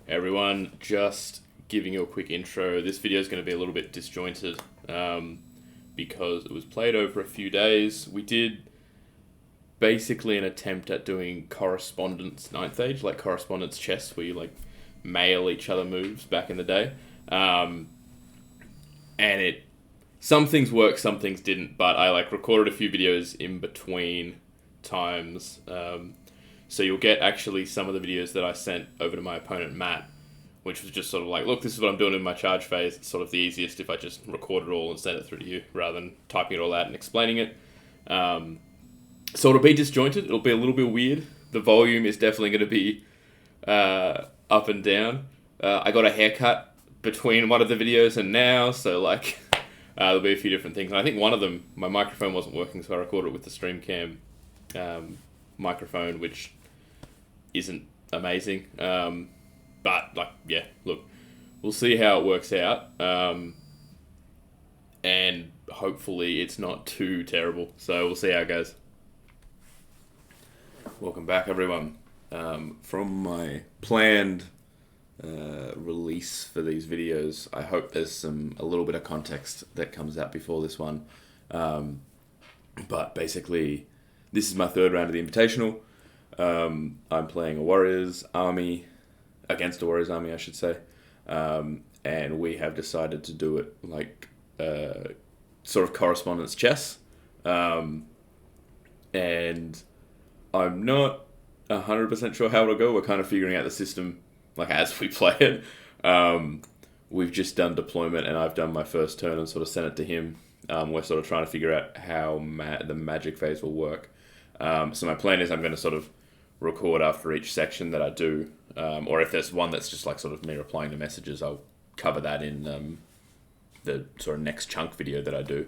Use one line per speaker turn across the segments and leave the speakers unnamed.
Everyone, just giving you a quick intro. This video is going to be a little bit disjointed because it was played over a few days. We did basically an attempt at doing Correspondence 9th Age, like Correspondence chess, where you like mail each other moves back in the day. And some things worked, some things didn't, but I recorded a few videos in between times. So you'll get actually some of the videos that I sent over to my opponent Matt, which was just sort of like, look, this is what I'm doing in my charge phase. It's sort of the easiest if I just record it all and send it through to you rather than typing it all out and explaining it. So it'll be disjointed. It'll be a little bit weird. The volume is definitely going to be up and down. I got a haircut between one of the videos and now, so there'll be a few different things. And I think one of them, my microphone wasn't working, so I recorded it with the StreamCam microphone, which isn't amazing. But look, we'll see how it works out. And hopefully it's not too terrible. So we'll see how it goes. Welcome back, everyone. From my planned release for these videos, I hope there's a little bit of context that comes out before this one. But basically, this is my third round of the Invitational. I'm playing a Warriors army, against a Warriors army, I should say. And we have decided to do it sort of Correspondence chess. And I'm not 100% sure how it'll go. We're kind of figuring out the system as we play it. We've just done deployment and I've done my first turn and sort of sent it to him. We're sort of trying to figure out how the magic phase will work. So my plan is I'm going to sort of record after each section that I do, or if there's one that's just sort of me replying to messages, I'll cover that in the sort of next chunk video that I do.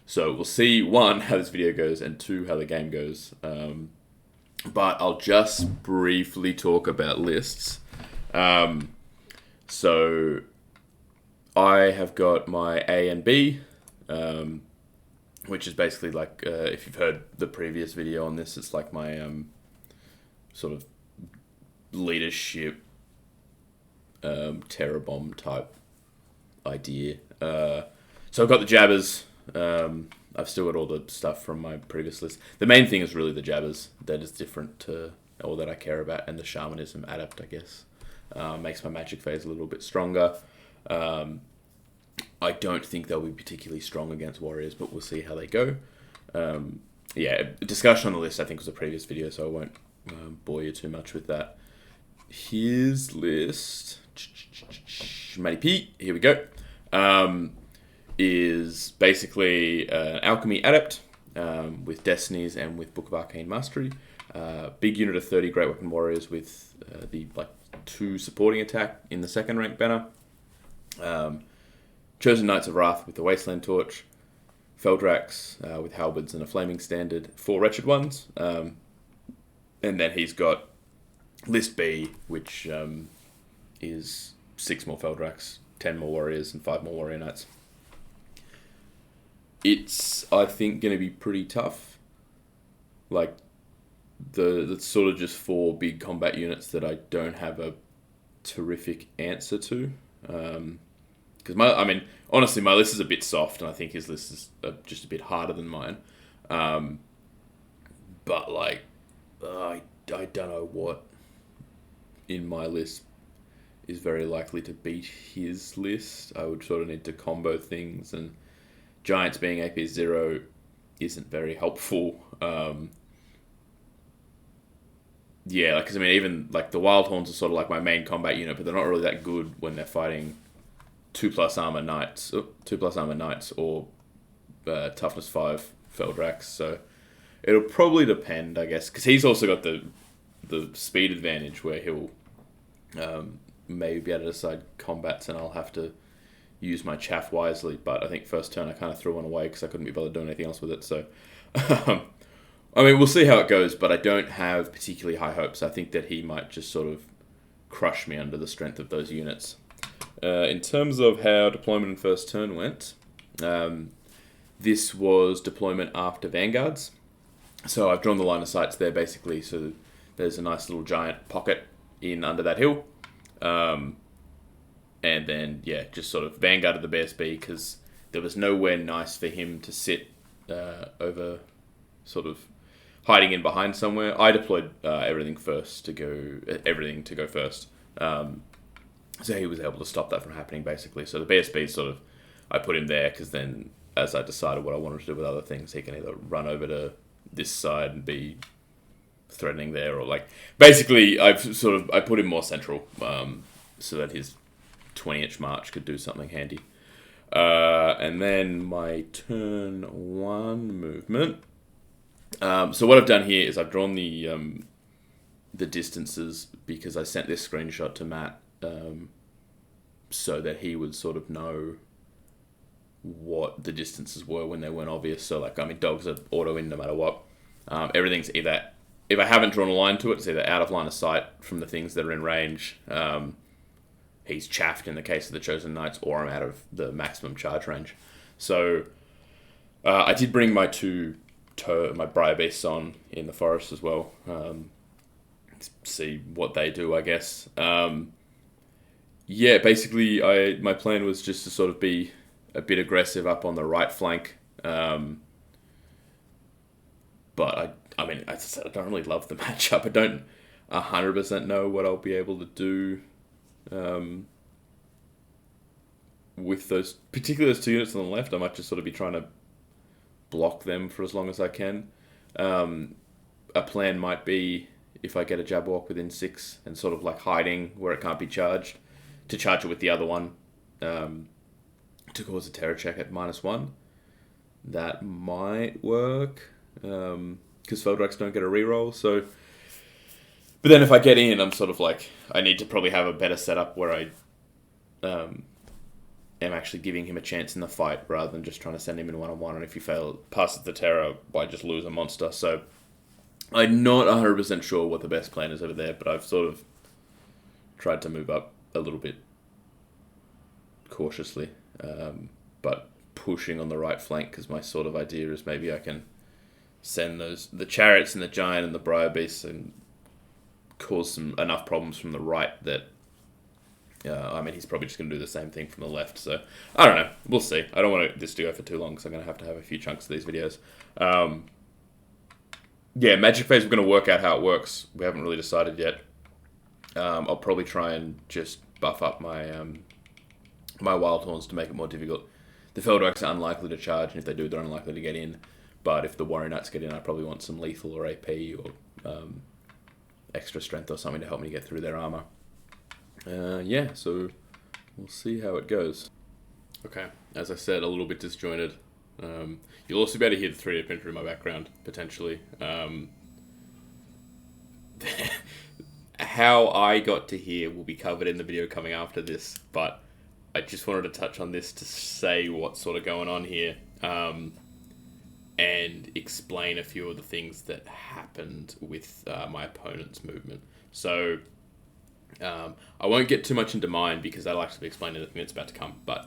So we'll see, one, how this video goes, and two, how the game goes. But I'll just briefly talk about lists. So I have got my A and B, which is basically if you've heard the previous video on this, it's like my sort of leadership terror bomb type idea. So I've got the Jabbers. I've still got all the stuff from my previous list. The main thing is really the Jabbers that is different to all that I care about, and the Shamanism Adept, I guess, makes my magic phase a little bit stronger. I don't think they'll be particularly strong against Warriors, but we'll see how they go. Discussion on the list I think was a previous video, so I won't bore you too much with that. His list, Matty P, here we go, is basically Alchemy Adept with Destinies and with Book of Arcane Mastery. Big unit of 30 Great Weapon Warriors with the 2 supporting attack in the second rank banner. Chosen Knights of Wrath with the Wasteland Torch. Feldrax with Halberds and a Flaming Standard. 4 Wretched Ones. And then he's got List B, which is 6 more Feldrax, 10 more Warriors, and 5 more Warrior Knights. It's, I think, going to be pretty tough. The sort of just 4 big combat units that I don't have a terrific answer to. Because honestly, my list is a bit soft, and I think his list is just a bit harder than mine. But I don't know what in my list is very likely to beat his list. I would sort of need to combo things, and Giants being AP 0 isn't very helpful. Even the Wildhorns are sort of my main combat unit, but they're not really that good when they're fighting 2+ armor knights, or toughness 5 Feldrax. So it'll probably depend, I guess, because he's also got the speed advantage where he'll maybe be able to decide combats, and I'll have to use my chaff wisely. But I think first turn I kind of threw one away because I couldn't be bothered doing anything else with it. So we'll see how it goes, but I don't have particularly high hopes. I think that he might just sort of crush me under the strength of those units. In terms of how deployment in first turn went, this was deployment after Vanguards. So I've drawn the line of sights there basically, so there's a nice little giant pocket in under that hill. And then, yeah, just sort of vanguarded the BSB because there was nowhere nice for him to sit over sort of hiding in behind somewhere. I deployed everything to go first. So he was able to stop that from happening, basically. So the BSB sort of, I put him there because then as I decided what I wanted to do with other things, he can either run over to this side and be threatening there, or like, basically I put him more central so that his 20-inch march could do something handy. And then my turn 1 movement. So what I've done here is I've drawn the distances because I sent this screenshot to Matt so that he would sort of know what the distances were when they weren't obvious. So like, I mean, dogs are auto in no matter what. Everything's either, if I haven't drawn a line to it, it's either out of line of sight from the things that are in range. He's chaffed in the case of the Chosen Knights, or I'm out of the maximum charge range. So I did bring my my Briar Beasts on in the forest as well. See what they do, I guess. Yeah, basically my plan was just to sort of be a bit aggressive up on the right flank. But I mean, as I said, I don't really love the matchup. I don't 100% know what I'll be able to do with those, particularly those 2 units on the left. I might just sort of be trying to block them for as long as I can. A plan might be, if I get a Jabberwock within 6 and sort of like hiding where it can't be charged, to charge it with the other one to cause a terror check at -1. That might work because Feldrakks don't get a reroll. So, but then if I get in, I'm sort of like, I need to probably have a better setup where I am actually giving him a chance in the fight rather than just trying to send him in 1-on-1. And if you fail, passes the terror, I just lose a monster. So I'm not 100% sure what the best plan is over there, but I've sort of tried to move up a little bit cautiously, but pushing on the right flank because my sort of idea is maybe I can send the Chariots and the Giant and the Briar Beasts and cause enough problems from the right that I mean, he's probably just going to do the same thing from the left. So I don't know. We'll see. I don't want this to go for too long because I'm going to have a few chunks of these videos. Yeah, Magic Phase, we're going to work out how it works. We haven't really decided yet. I'll probably try and just buff up my my Wildhorns to make it more difficult. The Feldrakks are unlikely to charge, and if they do, they're unlikely to get in. But if the Warrior Knights get in, I probably want some lethal or AP or extra strength or something to help me get through their armor. Yeah, so we'll see how it goes. Okay, as I said, a little bit disjointed. You'll also be able to hear the 3D printer in my background, potentially. How I got to here will be covered in the video coming after this, but I just wanted to touch on this to say what's sort of going on here, and explain a few of the things that happened with my opponent's movement. So I won't get too much into mine because I'll actually explain anything that's about to come, but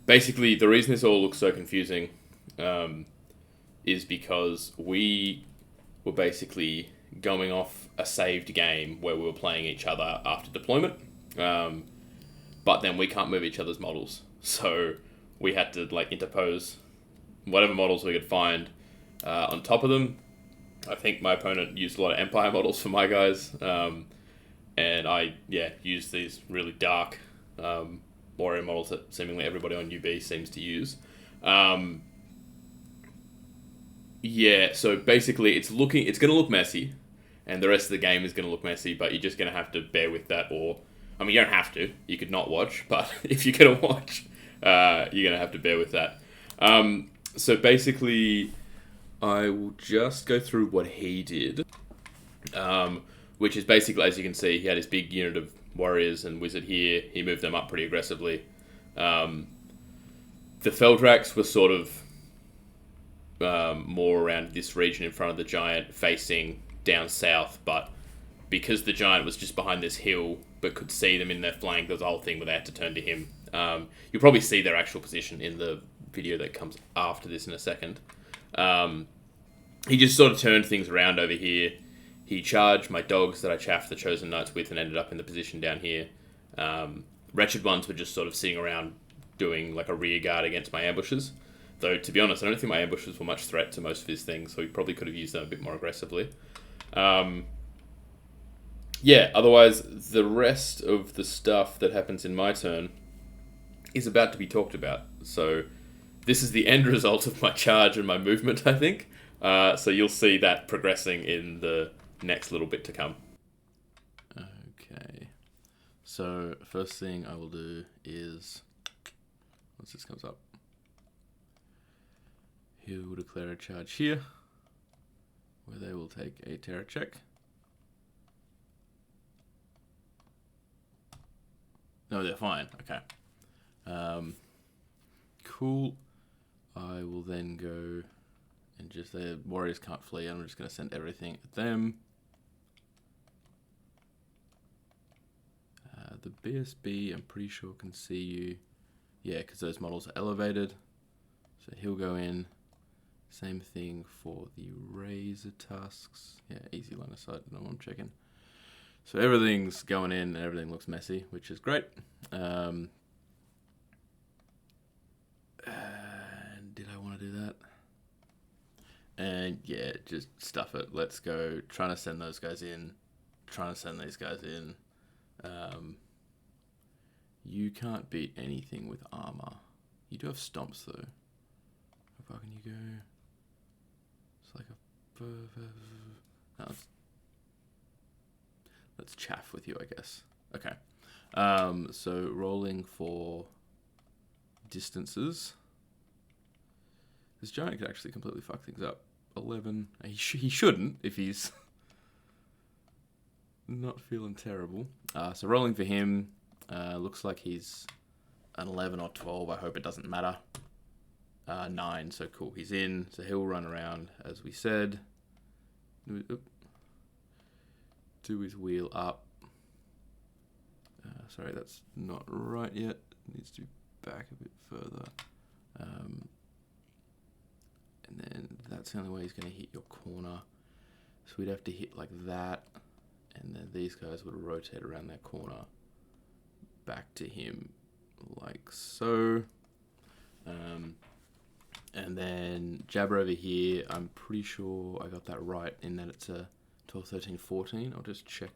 basically the reason this all looks so confusing is because we were basically going off a saved game where we were playing each other after deployment, but then we can't move each other's models, so we had to like interpose whatever models we could find on top of them. I think my opponent used a lot of Empire models for my guys, and I used these really dark warrior models that seemingly everybody on UB seems to use. So basically it's going to look messy, and the rest of the game is going to look messy, but you're just going to have to bear with that, or, I mean, you don't have to. You could not watch, but if you're going to watch, you're going to have to bear with that. So basically, I will just go through what he did, which is basically, as you can see, he had his big unit of warriors and wizard here. He moved them up pretty aggressively. The Feldrakks were sort of more around this region in front of the Giant, facing down south, but because the Giant was just behind this hill but could see them in their flank, there was a whole thing where they had to turn to him. You'll probably see their actual position in the video that comes after this in a second. He just sort of turned things around over here. He charged my dogs that I chaffed the Chosen Knights with and ended up in the position down here. Wretched ones were just sort of sitting around doing like a rear guard against my ambushes. Though, to be honest, I don't think my ambushes were much threat to most of his things, so he probably could have used them a bit more aggressively. Yeah, otherwise, the rest of the stuff that happens in my turn is about to be talked about. So, this is the end result of my charge and my movement, I think. So you'll see that progressing in the next little bit to come.
Okay. So, first thing I will do is... once this comes up, he will declare a charge here, where they will take a terror check. No, they're fine. Okay. Cool. I will then go and just... the warriors can't flee. I'm just going to send everything at them. The BSB, I'm pretty sure, can see you. Yeah, because those models are elevated. So he'll go in. Same thing for the Razortusks. Yeah, easy line of sight. No, I'm checking. So everything's going in and everything looks messy, which is great. And did I want to do that? And yeah, just stuff it. Let's go. Trying to send those guys in. Trying to send these guys in. You can't beat anything with armor. You do have stomps though. How far can you go? It's like a... no, let's chaff with you, I guess. Okay. So rolling for distances. This giant could actually completely fuck things up. 11. He shouldn't if he's not feeling terrible. So rolling for him. Looks like he's an 11 or 12. I hope it doesn't matter. 9. So cool. He's in. So he'll run around, as we said. Do his wheel up. Sorry, that's not right yet. It needs to be back a bit further. And then that's the only way he's going to hit your corner. So we'd have to hit like that. And then these guys would rotate around that corner back to him like so. And then Jabber over here, I'm pretty sure I got that right in that it's a 12, 13, 14. I'll just check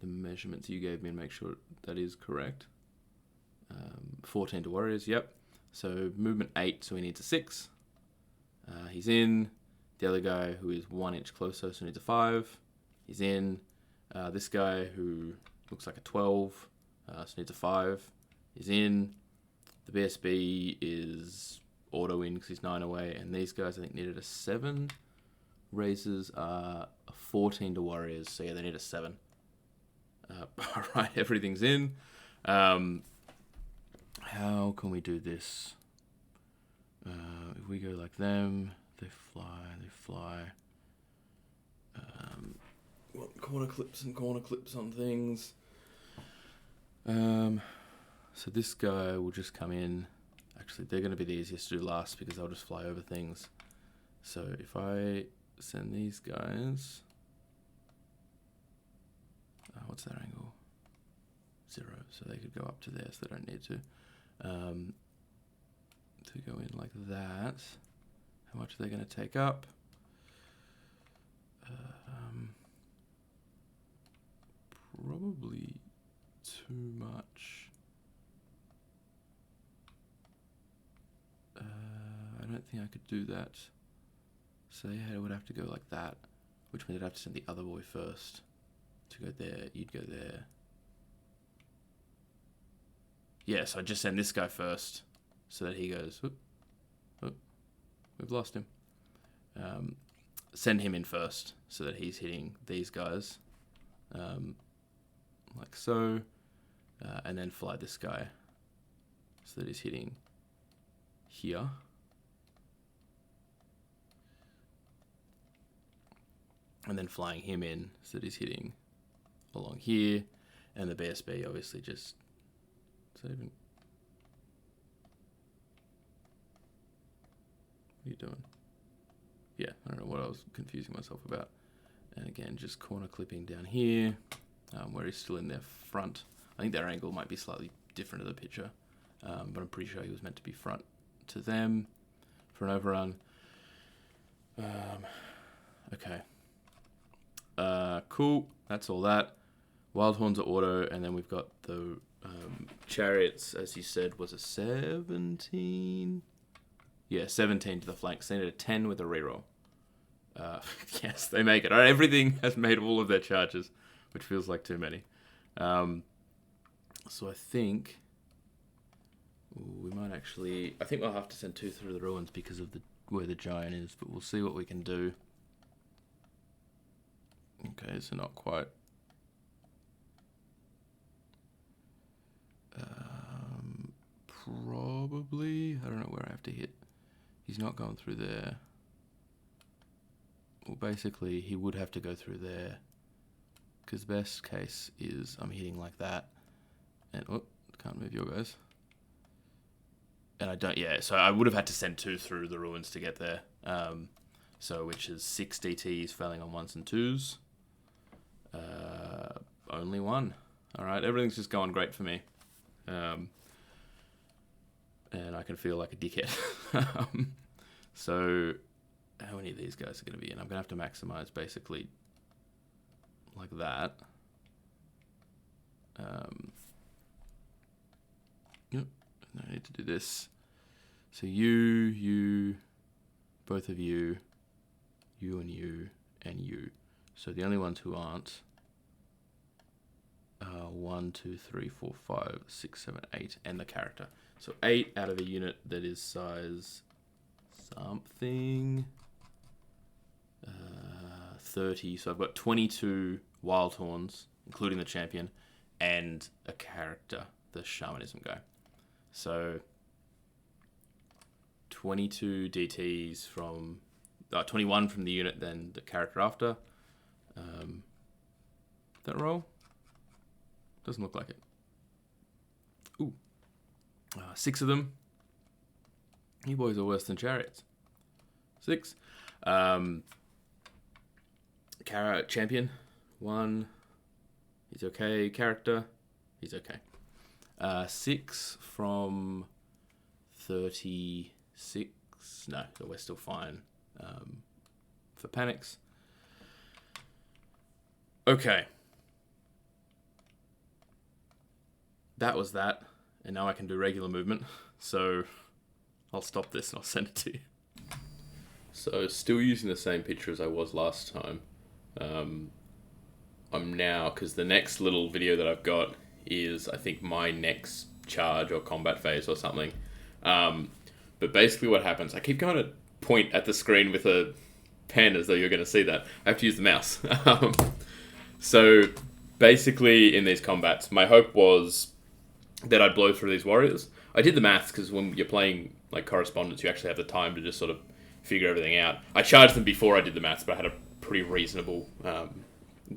the measurements you gave me and make sure that is correct. 14 to warriors, yep. So movement 8, so he needs a 6. He's in. The other guy who is 1 inch closer, so needs a 5. He's in. This guy who looks like a 12, so needs a 5. He's in. The BSB is auto in because he's 9 away, and these guys I think needed a 7. Razors are 14 to warriors, so yeah, they need a 7. Alright, everything's in. How can we do this? If we go like them, they fly. Want corner clips on things. So this guy will just come in. Actually, they're going to be the easiest to do last because they'll just fly over things. So if I send these guys... what's that angle? 0. So they could go up to there, so they don't need to. To go in like that. How much are they going to take up? Probably too much. I don't think I could do that. So yeah, it would have to go like that, which means I'd have to send the other boy first to go there. You'd go there. Yeah, so I'd just send this guy first so that he goes, we've lost him. Send him in first so that he's hitting these guys. Like so. And then fly this guy so that he's hitting here. And then flying him in so that he's hitting along here. And the BSB obviously just... saving. What are you doing? Yeah, I don't know what I was confusing myself about. And again, just corner clipping down here, where he's still in their front I think their angle might be slightly different to the picture, but I'm pretty sure he was meant to be front to them for an overrun. Okay. Cool. That's all that. Wildhorn's are auto, and then we've got the Chariots, as you said, was a 17? Yeah, 17 to the flanks. They need a 10 with a reroll. Yes, they make it. All right, everything has made all of their charges, which feels like too many. So I think we might actually... I think we'll have to send 2 through the ruins because of where the giant is, but we'll see what we can do. Okay, so not quite. Probably... I don't know where I have to hit. He's not going through there. Well, basically, he would have to go through there. Because best case is I'm hitting like that. And, can't move your guys. And I don't, so I would have had to send 2 through the ruins to get there. Which is 6 DTs failing on 1s and 2s. Only 1. Alright, everything's just going great for me. And I can feel like a dickhead. So, how many of these guys are going to be in? I'm going to have to maximize basically like that. Yep, I need to do this. So you, both of you and you, and you. So the only ones who aren't 1, 2, 3, 4, 5, 6, 7, 8, and the character. So 8 out of a unit that is size something 30. So I've got 22 Wildhorns, including the champion, and a character, the Shamanism guy. So 22 DTs from 21 from the unit, then the character after. That roll? Doesn't look like it. Ooh. 6 of them. You boys are worse than Chariots. 6. Champion. 1. He's okay. Character. He's okay. 6 from 36. No, we're still fine for panics. Okay. That was that. And now I can do regular movement. So I'll stop this and I'll send it to you.
So still using the same picture as I was last time. I'm now, because the next little video that I've got is, I think, my next charge or combat phase or something. But basically what happens, I keep going to point at the screen with a pen as though you're going to see that. I have to use the mouse. So basically in these combats, my hope was that I'd blow through these warriors. I did the maths because when you're playing like Correspondence, you actually have the time to just sort of figure everything out. I charged them before I did the maths, but I had a pretty reasonable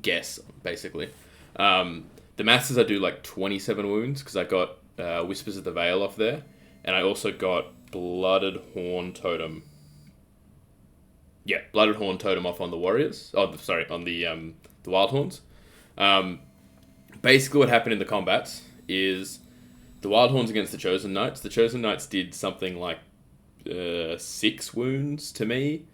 guess, basically. The maths is I do like 27 wounds because I got Whispers of the Veil off there, and I also got Blooded Horn Totem. Yeah, Blooded Horn Totem off on the warriors. Oh, sorry, on the Wildhorns. Basically what happened in the combats is the Wildhorns against the Chosen Knights. The Chosen Knights did something like 6 wounds to me.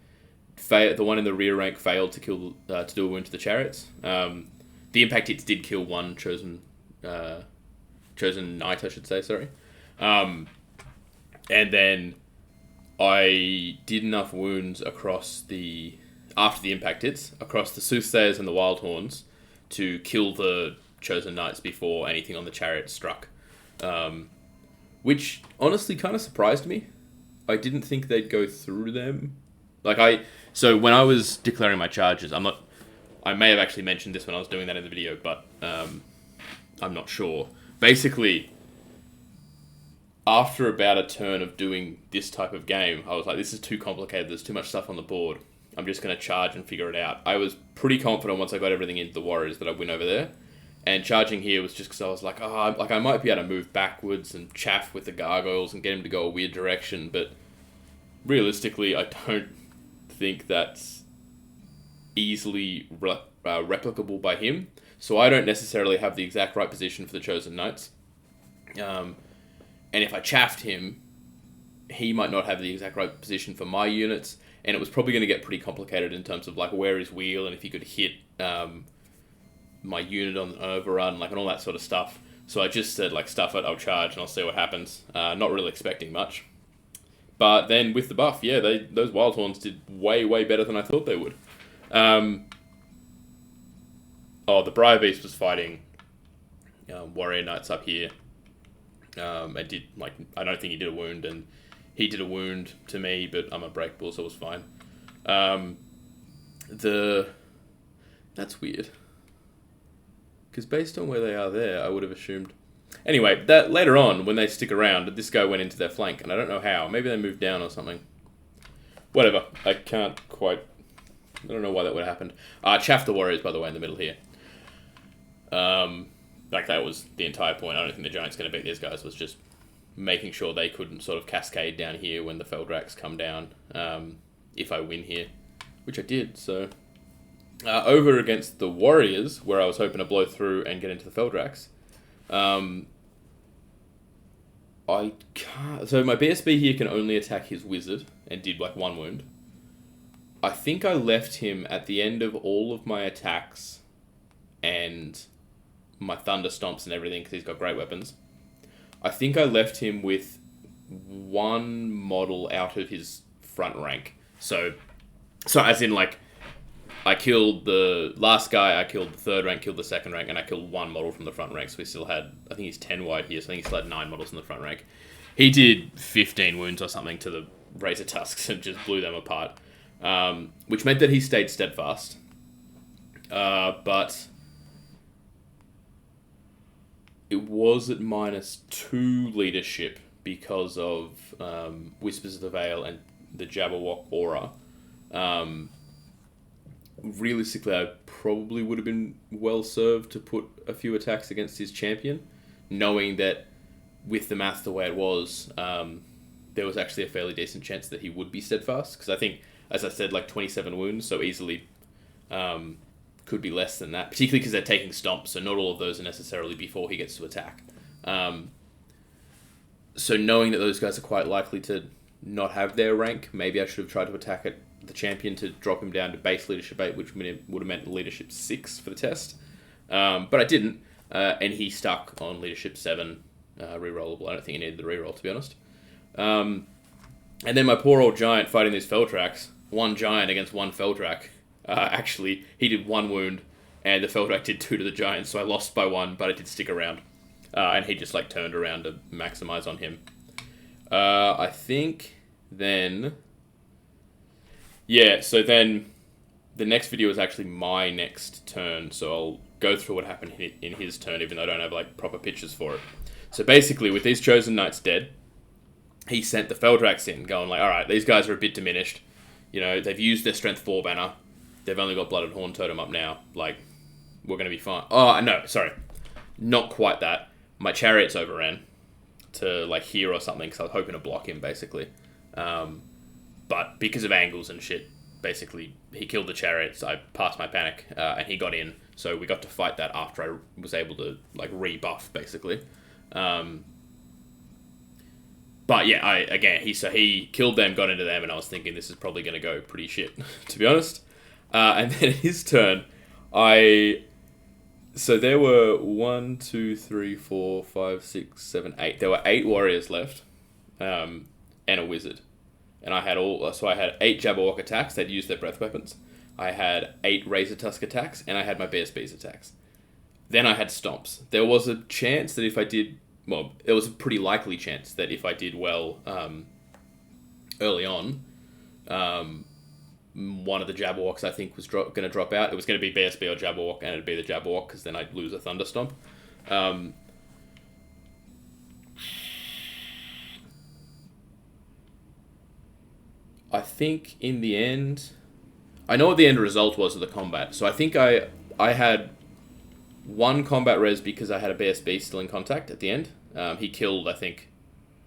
The one in the rear rank failed to kill to do a wound to the Chariots. The impact hits did kill one Chosen Knight, I should say. Sorry. And then I did enough wounds after the impact hits across the Soothsayers and the Wildhorns to kill the Chosen Knights before anything on the Chariot struck. Which honestly kind of surprised me. I didn't think they'd go through them. So when I was declaring my charges, I may have actually mentioned this when I was doing that in the video, but I'm not sure. Basically, after about a turn of doing this type of game, I was like, this is too complicated, there's too much stuff on the board. I'm just going to charge and figure it out. I was pretty confident once I got everything into the Warriors that I'd win over there. And charging here was just because I was like, I might be able to move backwards and chaff with the Gargoyles and get him to go a weird direction, but realistically, I don't think that's easily replicable by him. So I don't necessarily have the exact right position for the Chosen Knights. And if I chaffed him, he might not have the exact right position for my units, and it was probably going to get pretty complicated in terms of like where his wheel and if he could hit my unit on an overrun, like, and all that sort of stuff. So I just said, like, stuff it, I'll charge and I'll see what happens. Not really expecting much. But then with the buff, yeah, those Wildhorns did way, way better than I thought they would. The Briar Beast was fighting Warrior Knights up here. I don't think he did a wound, and he did a wound to me, but I'm a breakable, so it was fine. That's weird. Because based on where they are there, I would have assumed... Anyway, that later on, when they stick around, this guy went into their flank, and I don't know how. Maybe they moved down or something. Whatever. I can't quite... I don't know why that would have happened. Chaff the Warriors, by the way, in the middle here. That was the entire point. I don't think the Giant's going to beat these guys. Was just making sure they couldn't sort of cascade down here when the Feldraks come down. If I win here. Which I did, so... over against the Warriors, where I was hoping to blow through and get into the Feldraks. I can't... So my BSB here can only attack his Wizard, and did like 1 wound. I think I left him at the end of all of my attacks and my Thunder Stomps and everything, because he's got great weapons. I think I left him with 1 model out of his front rank. So as in, like, I killed the last guy, I killed the 3rd rank, killed the 2nd rank, and I killed 1 model from the front rank. So we still had, I think he's 10 wide here, so I think he still had 9 models in the front rank. He did 15 wounds or something to the Razortusks and just blew them apart. Which meant that he stayed steadfast. But it was at -2 leadership because of Whispers of the Veil and the Jabberwock aura. Realistically, I probably would have been well served to put a few attacks against his champion, knowing that with the math the way it was, there was actually a fairly decent chance that he would be steadfast. Because I think, as I said, like 27 wounds, so easily could be less than that, particularly because they're taking stomps, so not all of those are necessarily before he gets to attack. So knowing that those guys are quite likely to not have their rank, maybe I should have tried to attack the champion to drop him down to base leadership 8, which would have meant leadership 6 for the test. But I didn't, and he stuck on leadership 7, rerollable. I don't think he needed the reroll, to be honest. And then my poor old Giant fighting these Feldraks, 1 Giant against 1 Feldrak. Actually, he did 1 wound, and the Feldrak did 2 to the Giant, so I lost by 1, but I did stick around. And he just like turned around to maximize on him. I think then... Yeah, so then the next video is actually my next turn, so I'll go through what happened in his turn, even though I don't have like proper pictures for it. So basically, with these Chosen Knights dead, he sent the Feldraks in, going like, alright, these guys are a bit diminished. You know, they've used their Strength 4 banner. They've only got Blooded Horn Totem up now. Like, we're going to be fine. Oh, no, sorry. Not quite that. My Chariots overran to like here or something, because I was hoping to block him, basically. But because of angles and shit, basically, he killed the Chariots, I passed my panic, and he got in, so we got to fight that after I was able to, like, rebuff, basically. But yeah, he killed them, got into them, and I was thinking this is probably going to go pretty shit, to be honest. And then his turn, so there were 1, 2, 3, 4, 5, 6, 7, 8. There were 8 warriors left, and a wizard. And I had I had 8 Jabberwock attacks. They'd used their breath weapons. I had 8 Razortusk attacks, and I had my BSB's attacks. Then I had stomps. There was a chance that if I did... Well, it was a pretty likely chance that if I did well early on, one of the Jabberwocks, I think, was going to drop out. It was going to be BSB or Jabberwock, and it'd be the Jabberwock, because then I'd lose a Thunder Stomp. I think in the end... I know what the end result was of the combat. So I think I had 1 combat res because I had a BSB still in contact at the end. He killed, I think...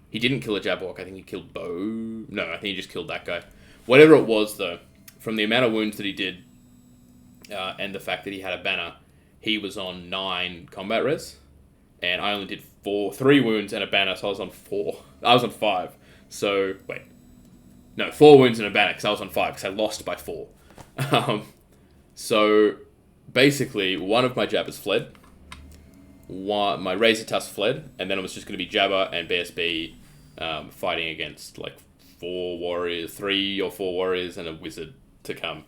He didn't kill a Jabberwock. I think he killed Bo... No, I think he just killed that guy. Whatever it was, though, from the amount of wounds that he did, and the fact that he had a banner, he was on 9 combat res, and I only did 3 wounds and a banner, so I was on 4. I was on 5. So, wait. No, 4 wounds and a banner, because I was on 5, because I lost by 4. So, basically, one of my Jabbers fled. My Razortusk fled, and then it was just going to be Jabber and BSB fighting against, like, 3 or 4 warriors and a wizard to come.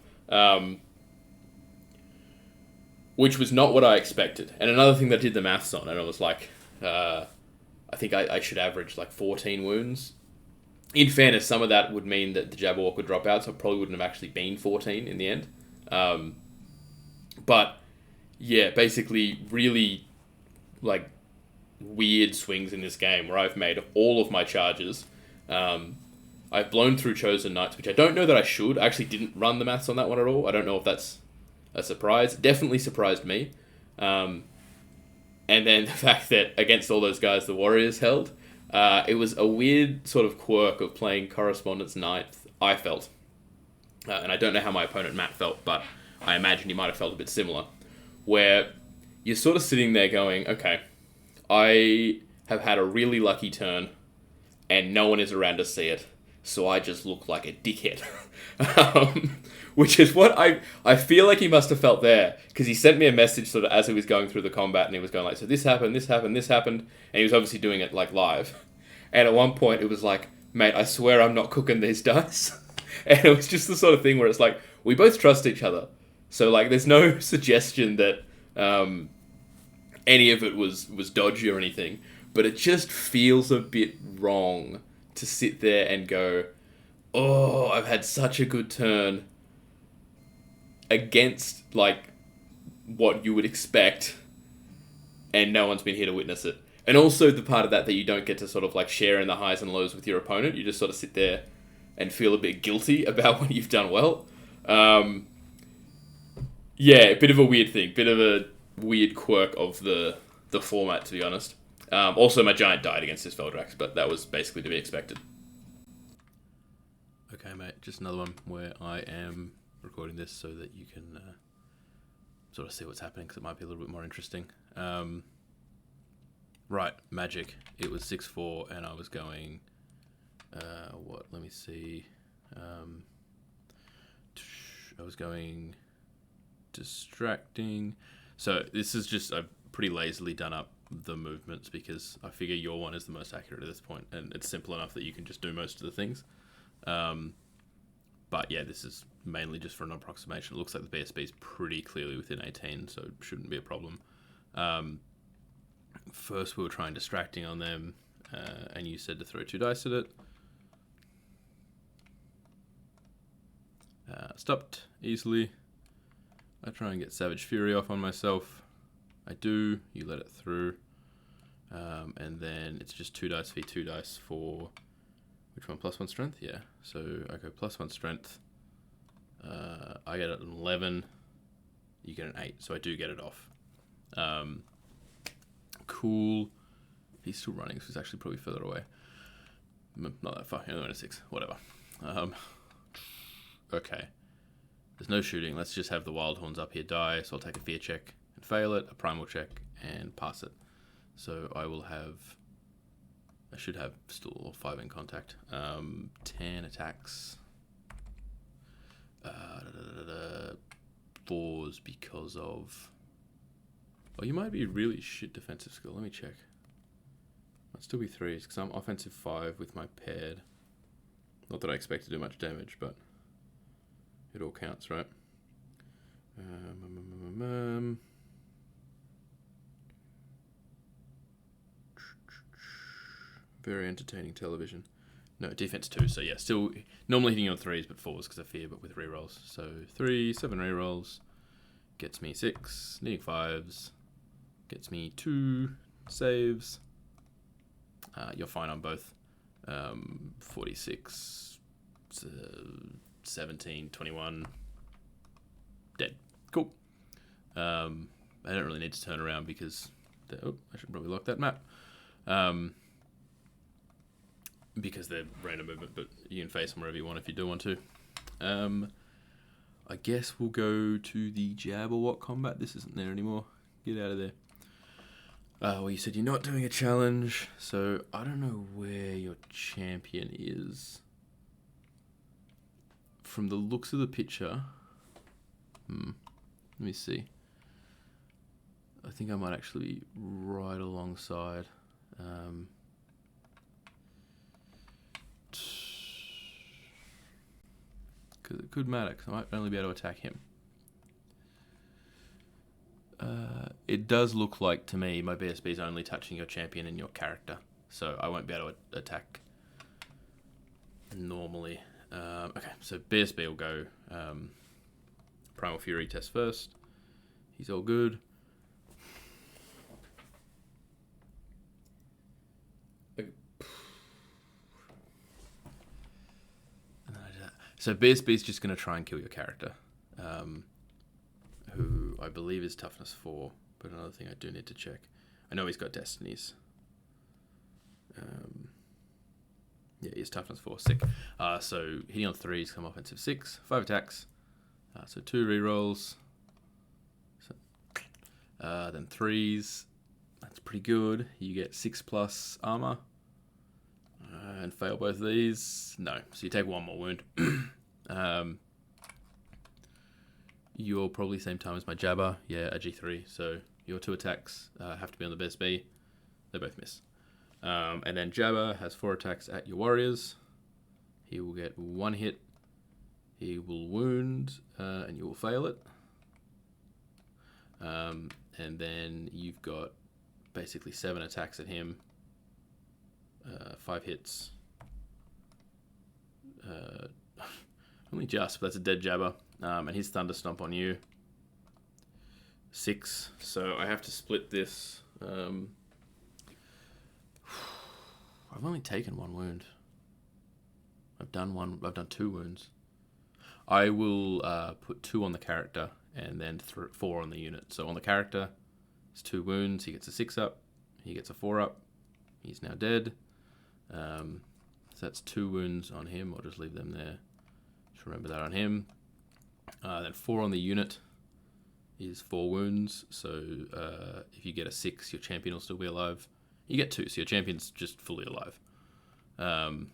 Which was not what I expected. And another thing that I did the maths on, and I was like, I think I should average like 14 wounds. In fairness, some of that would mean that the Jabberwock would drop out, so it probably wouldn't have actually been 14 in the end. But, yeah, basically really, like, weird swings in this game where I've made all of my charges. I've blown through Chosen Knights, which I don't know that I should. I actually didn't run the maths on that one at all. I don't know if that's a surprise. Definitely surprised me. And then the fact that against all those guys the Warriors held, it was a weird sort of quirk of playing Correspondence Ninth, I felt. And I don't know how my opponent Matt felt, but I imagine he might have felt a bit similar. Where you're sort of sitting there going, okay, I have had a really lucky turn, and no one is around to see it, so I just look like a dickhead. Which is what I feel like he must have felt there, because he sent me a message sort of as he was going through the combat, and he was going like, so this happened, and he was obviously doing it like live. And at one point it was like, mate, I swear I'm not cooking these dice. And it was just the sort of thing where it's like, we both trust each other, so like there's no suggestion that any of it was dodgy or anything, but it just feels a bit wrong to sit there and go, oh, I've had such a good turn against, like, what you would expect, and no one's been here to witness it. And also the part of that you don't get to sort of, like, share in the highs and lows with your opponent. You just sort of sit there and feel a bit guilty about when you've done well. Yeah, a bit of a weird thing. Bit of a weird quirk of the format, to be honest. Also, my giant died against his Feldrax, but that was basically to be expected.
Okay, mate, just another one where I am recording this so that you can sort of see what's happening, because it might be a little bit more interesting. Right, Magic. It was 6-4, and I was going... let me see. I was going... Distracting. So this is just... I've pretty lazily done up the movements, because I figure your one is the most accurate at this point, and it's simple enough that you can just do most of the things. But yeah, this is mainly just for an approximation. It looks like the BSB is pretty clearly within 18, so it shouldn't be a problem. First, we were trying distracting on them, and you said to throw 2 dice at it. Stopped easily. I try and get Savage Fury off on myself. I do. You let it through. And then it's just 2 dice v 2 dice for... Which one? +1 strength? Yeah. So I go +1 strength. I get an 11. You get an 8. So I do get it off. Cool. He's still running, so he's actually probably further away. Not that far. He only went a 6. Whatever. Okay. There's no shooting. Let's just have the Wildhorns up here die. So I'll take a fear check and fail it, a primal check and pass it. So I will have... I should have still 5 in contact. 10 attacks. 4s because of... Oh, you might be really shit defensive skill. Let me check. Might still be 3s because I'm offensive 5 with my paired. Not that I expect to do much damage, but it all counts, right? Very entertaining television. No, defense 2, so yeah, still normally hitting on 3s but 4s because of fear, but with rerolls. So 3, 7 rerolls, gets me 6, needing 5s, gets me 2 saves. You're fine on both. 46, 17, 21, dead. Cool. I don't really need to turn around because... I should probably lock that map. Because they're random movement, but you can face them wherever you want if you do want to. I guess we'll go to the Jabberwock Combat. This isn't there anymore. Get out of there. Well, you said you're not doing a challenge, so I don't know where your champion is. From the looks of the picture, let me see. I think I might actually be right alongside. Because it could matter, because I might only be able to attack him. It does look like, to me, my BSB is only touching your champion and your character. So I won't be able to attack normally. Okay, so BSB will go Primal Fury test first. He's all good. So BSB is just going to try and kill your character, who I believe is toughness 4, but another thing I do need to check. I know he's got destinies. Yeah, he's toughness 4, sick. So hitting on 3s, come offensive 6, 5 attacks. So 2 rerolls. So, then 3s, that's pretty good. You get 6+ armor. And fail both of these. No, so you take 1 more wound. You're probably same time as my Jabber. Yeah, a G3. So your 2 attacks have to be on the best B. They both miss. And then Jabber has 4 attacks at your warriors. He will get 1 hit. He will wound, and you will fail it. And then you've got basically 7 attacks at him. 5 hits. Only just, but that's a dead Jabber. And his Thunder Stomp on you. 6. So I have to split this. I've only taken 1 wound. I've done 2 wounds. I will put 2 on the character and then 4 on the unit. So on the character, it's 2 wounds. He gets a 6 up. He gets a 4 up. He's now dead. So that's 2 wounds on him. I'll just leave them there. Just remember that on him. Then 4 on the unit is 4 wounds. So if you get a 6, your champion will still be alive. You get 2, so your champion's just fully alive. And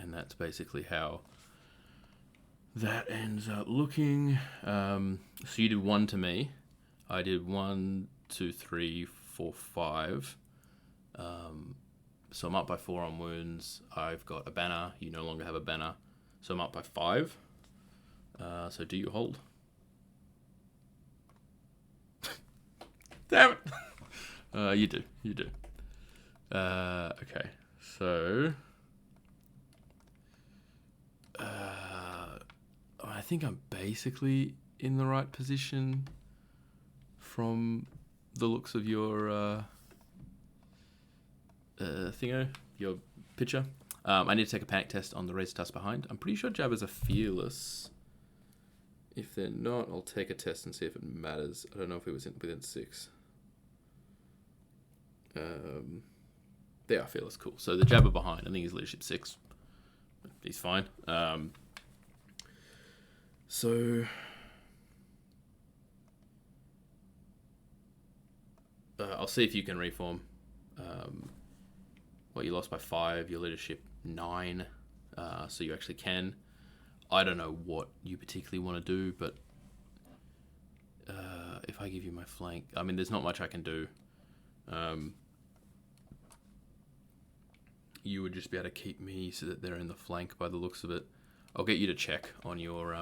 that's basically how that ends up looking. So you did 1 to me. I did 1, 2, 3, 4, 5. So I'm up by 4 on wounds. I've got a banner. You no longer have a banner. So I'm up by 5. So do you hold? Damn it! You do. You do. Okay. So I think I'm basically in the right position from the looks of your thingo, your picture. I need to take a panic test on the Razortusk behind. I'm pretty sure Jabbers are fearless. If they're not, I'll take a test and see if it matters. I don't know if it was within 6. They are fearless, cool. So the Jabber behind, I think he's leadership 6. He's fine. So I'll see if you can reform. Well, you lost by 5, your leadership 9, so you actually can. I don't know what you particularly want to do, but if I give you my flank, I mean, there's not much I can do. You would just be able to keep me so that they're in the flank by the looks of it. I'll get you to check on your...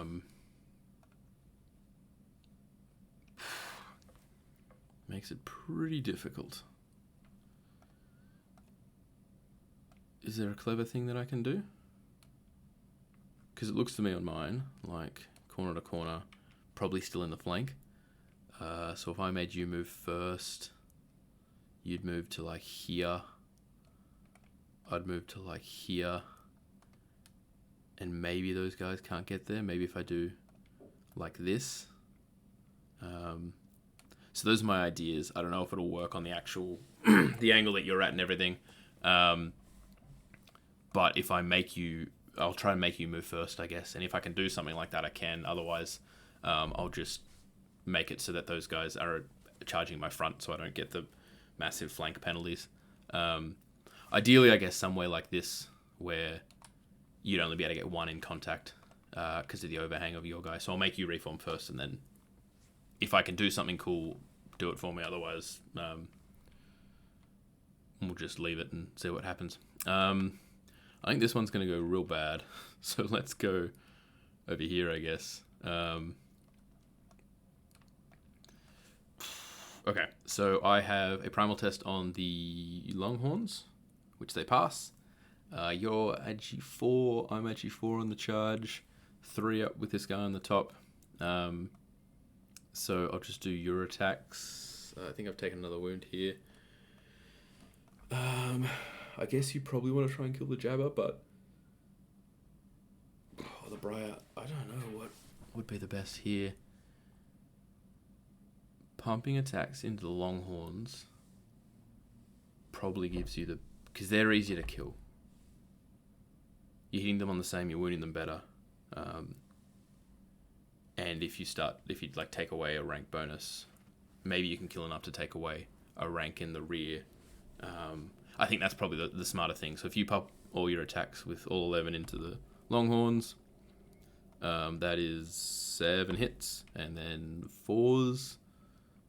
Makes it pretty difficult. Is there a clever thing that I can do? Because it looks to me on mine, like corner to corner, probably still in the flank. So if I made you move first, you'd move to like here. I'd move to like here. And maybe those guys can't get there. Maybe if I do like this. So those are my ideas. I don't know if it'll work on the actual, the angle that you're at and everything. But if I make you, I'll try and make you move first, I guess. And if I can do something like that, I can. Otherwise, I'll just make it so that those guys are charging my front, so I don't get the massive flank penalties. Ideally, I guess somewhere like this where you'd only be able to get one in contact because of the overhang of your guy. So I'll make you reform first, and then if I can do something cool, do it for me. Otherwise, we'll just leave it and see what happens. I think this one's going to go real bad. So let's go over here, I guess. Okay, so I have a primal test on the Longhorns, which they pass. You're at G4, I'm at G4 on the charge. 3 up with this guy on the top. So I'll just do your attacks. I think I've taken another wound here. I guess you probably want to try and kill the Jabber, but the Briar, I don't know what would be the best here. Pumping attacks into the Longhorns probably gives you the... because they're easier to kill. You're hitting them on the same, you're wounding them better. And if you like take away a rank bonus, maybe you can kill enough to take away a rank in the rear. I think that's probably the smarter thing. So if you pop all your attacks with all 11 into the Longhorns, that is 7 hits, and then 4s,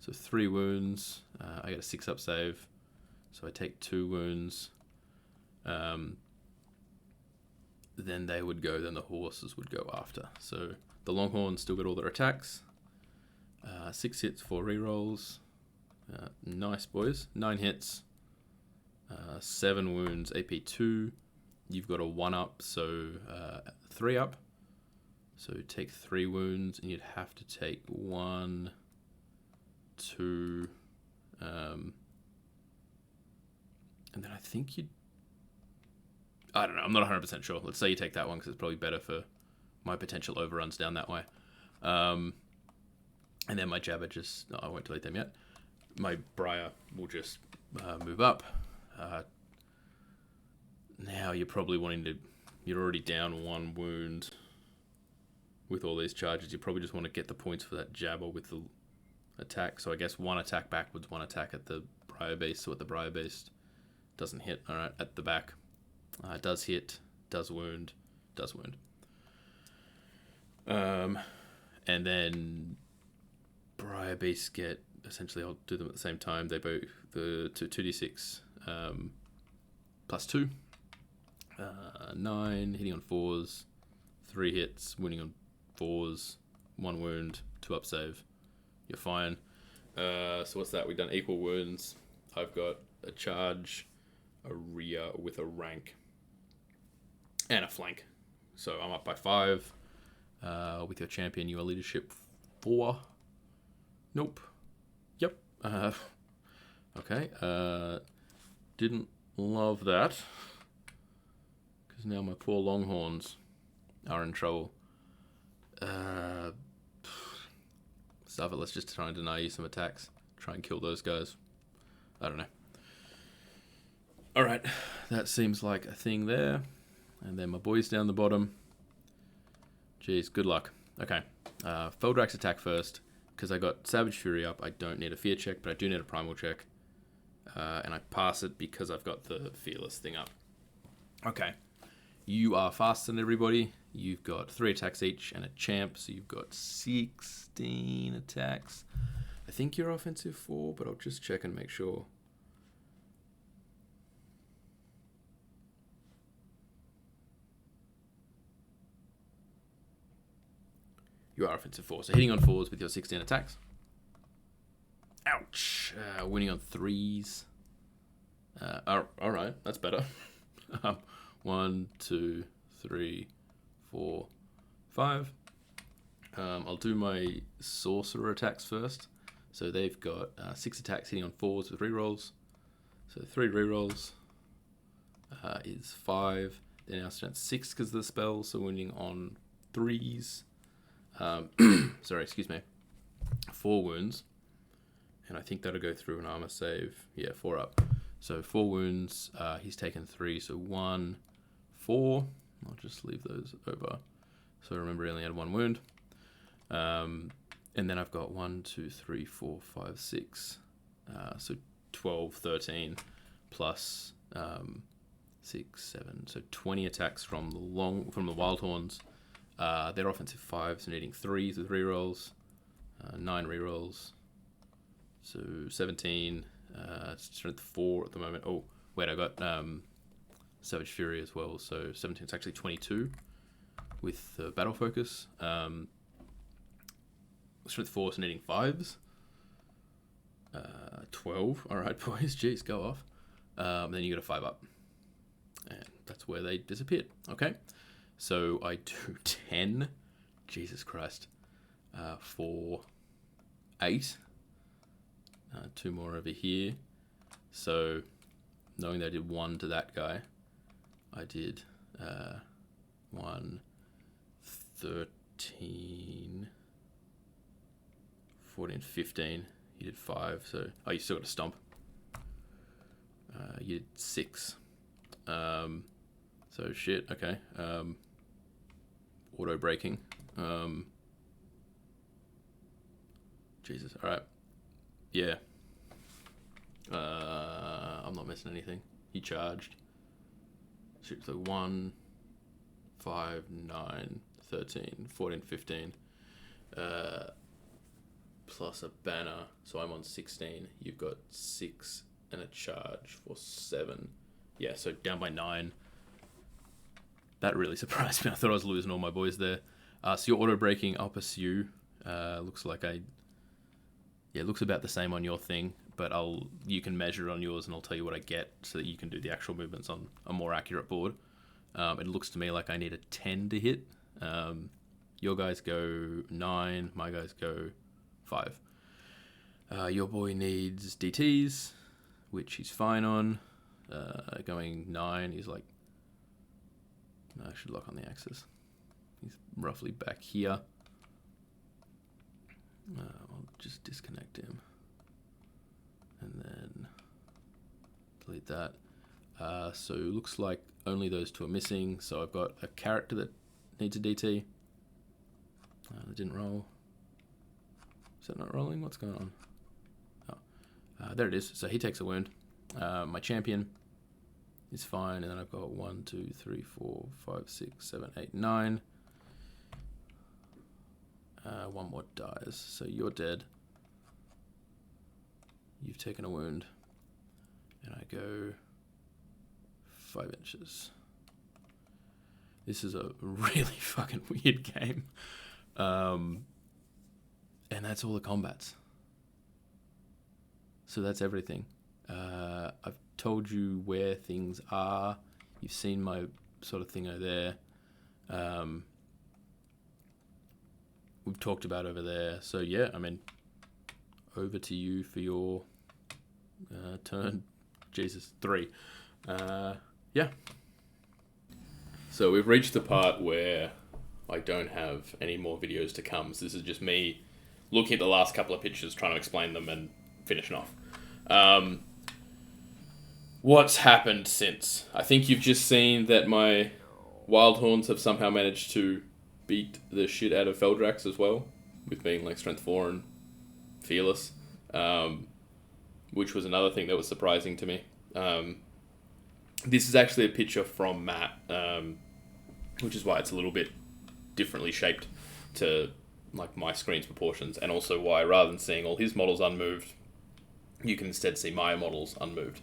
so 3 wounds. I get a 6 up save, so I take 2 wounds. Then they would go, then the horses would go after. So the Longhorns still got all their attacks. 6 hits, 4 rerolls. Nice, boys. 9 hits. 7 wounds, AP 2. You've got a 1 up, so 3 up. So take 3 wounds, and you'd have to take 1, 2, and then I think you'd... I don't know, I'm not 100% sure. Let's say you take that one, because it's probably better for my potential overruns down that way. And then my Jabber just... No, I won't delete them yet. My Briar will just move up. Now you're probably wanting to... You're already down 1 wound with all these charges. You probably just want to get the points for that Jabber with the attack. So I guess 1 attack backwards, 1 attack at the Briar Beast. So at the Briar Beast doesn't hit. All right, at the back. Does hit, does wound, does wound. And then Briar Beasts get... Essentially, I'll do them at the same time. They both... The 2d6 plus 2. 9, hitting on 4s. 3 hits, wounding on 4s. 1 wound, 2 up save. You're fine. So what's that? We've done equal wounds. I've got a charge, a rear with a rank, and a flank. So I'm up by 5. With your champion, you are leadership 4. Nope. Yep. Okay. Didn't love that. Because now my poor Longhorns are in trouble. Stuff it, let's just try and deny you some attacks. Try and kill those guys. I don't know. Alright, that seems like a thing there. And then my boys down the bottom. Jeez, good luck. Okay, Feldrax attack first. Because I got Savage Fury up, I don't need a fear check, but I do need a primal check. And I pass it because I've got the fearless thing up. Okay, you are faster than everybody. You've got 3 attacks each and a champ, so you've got 16 attacks. I think you're offensive 4, but I'll just check and make sure. You are offensive 4, so hitting on 4s with your 16 attacks. Ouch! Winning on 3s. Alright, that's better. 1, 2, 3, 4, 5. I'll do my sorcerer attacks first. So they've got 6 attacks hitting on 4s with rerolls. So 3 rerolls is 5. Then now strength 6 because of the spell, so winning on 3s. Sorry, excuse me. 4 wounds. And I think that'll go through an armor save. Yeah, 4 up. So 4 wounds. He's taken 3, so 1, 4. I'll just leave those over. So remember, he only had 1 wound. And then I've got 1, 2, 3, 4, 5, 6. So 12, 13 plus 6, 7. So 20 attacks from the Wildhorns. Their offensive 5s needing 3s with rerolls. 9 rerolls. So 17. Strength 4 at the moment. Oh, wait, I got Savage Fury as well. So 17 is actually 22 with Battle Focus. Strength 4 is needing 5s. 12. All right, boys. Jeez, go off. Then you got a 5 up. And that's where they disappeared. Okay. So I do 10. Jesus Christ. For 8. 2 more over here. So knowing that I did 1 to that guy, I did 1, 13, 14, 15. You did 5. So you still got a stomp. You did 6. So shit. Okay. Auto braking. Jesus. All right. Yeah. I'm not missing anything. He charged. Shit. So 1, 5, 9, 13, 14, 15. Plus a banner. So I'm on 16. You've got 6 and a charge for 7. Yeah, so down by 9. That really surprised me. I thought I was losing all my boys there. So your auto braking, I'll pursue. Looks like it looks about the same on your thing, but you can measure it on yours and I'll tell you what I get so that you can do the actual movements on a more accurate board. It looks to me like I need a 10 to hit. Your guys go 9, my guys go 5. Your boy needs DTs, which he's fine on. Going 9, he's like, I should lock on the axis. He's roughly back here. I'll just disconnect him. And then delete that. So looks like only those 2 are missing. So I've got a character that needs a DT. That didn't roll. Is that not rolling? What's going on? There it is. So he takes a wound. My champion is fine. And then I've got 1, 2, 3, 4, 5, 6, 7, 8, 9. 1 more dies. So you're dead. You've taken a wound. And I go 5 inches. This is a really fucking weird game. And that's all the combats. So that's everything. I've told you where things are. You've seen my sort of thing over there. We've talked about over there. So yeah, I mean, over to you for your turn. Jesus, 3. Yeah.
So we've reached the part where I don't have any more videos to come. So this is just me looking at the last couple of pictures, trying to explain them and finishing off. What's happened since? I think you've just seen that my Wildhorns have somehow managed to beat the shit out of Feldrax as well, with being like Strength 4 and Fearless, which was another thing that was surprising to me. This is actually a picture from Matt, which is why it's a little bit differently shaped to like my screen's proportions, and also why rather than seeing all his models unmoved, you can instead see my models unmoved.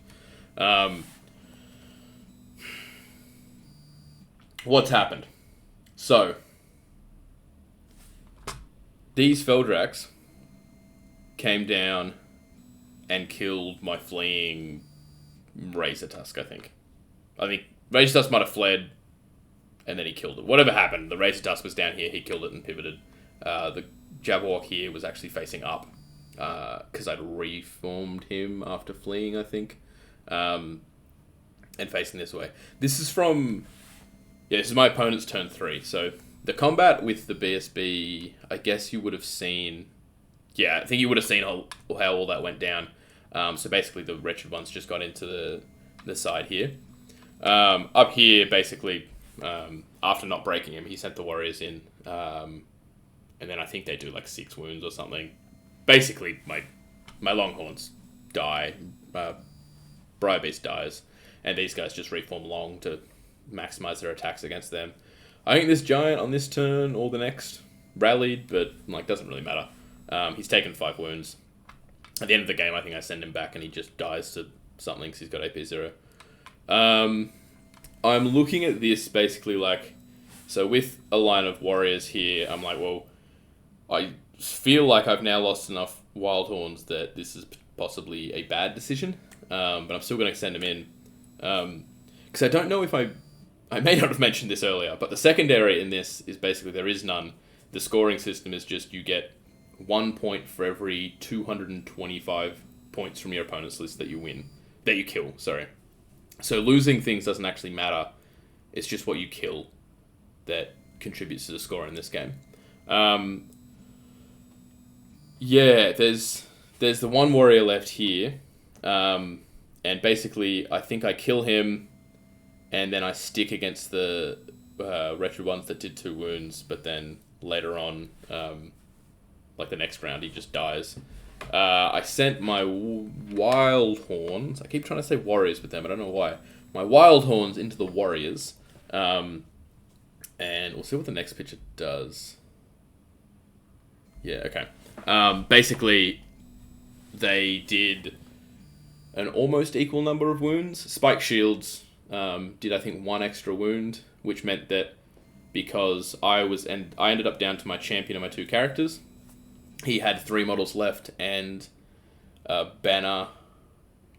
What's happened? So, these Feldrax came down and killed my fleeing Razortusk, I think. I think Razortusk might have fled, and then he killed it. Whatever happened, the Razortusk was down here, he killed it and pivoted. The Jabberwock here was actually facing up, because I'd reformed him after fleeing, I think. And facing this way. This is from... Yeah, this is my opponent's turn 3. So, the combat with the BSB, I guess you would have seen... Yeah, I think you would have seen how all that went down. So basically, the Wretched Ones just got into the side here. Up here, basically, after not breaking him, he sent the Warriors in and then I think they do like 6 wounds or something. Basically, my Longhorns die, Briar Beast dies, and these guys just reform long to maximize their attacks against them. I think this giant on this turn or the next rallied, but like doesn't really matter. He's taken 5 wounds. At the end of the game, I think I send him back and he just dies to something because he's got AP 0. I'm looking at this basically like, so with a line of warriors here, I'm like, well, I feel like I've now lost enough Wildhorns that this is possibly a bad decision, but I'm still going to send him in. Because I don't know if I may not have mentioned this earlier, but the secondary in this is basically there is none. The scoring system is just you get 1 point for every 225 points from your opponent's list that you kill, sorry. So losing things doesn't actually matter. It's just what you kill that contributes to the score in this game. Yeah, there's the one warrior left here, and basically I think I kill him, and then I stick against the wretched ones that did 2 wounds, but then later on, like the next round, he just dies. I sent my Wildhorns. I keep trying to say warriors with them. I don't know why. My Wildhorns into the warriors. And we'll see what the next picture does. Yeah, okay. Basically, they did an almost equal number of wounds. Spike Shields did, I think, 1 extra wound, which meant that because I ended up down to my champion and my 2 characters. He had 3 models left, and Banner...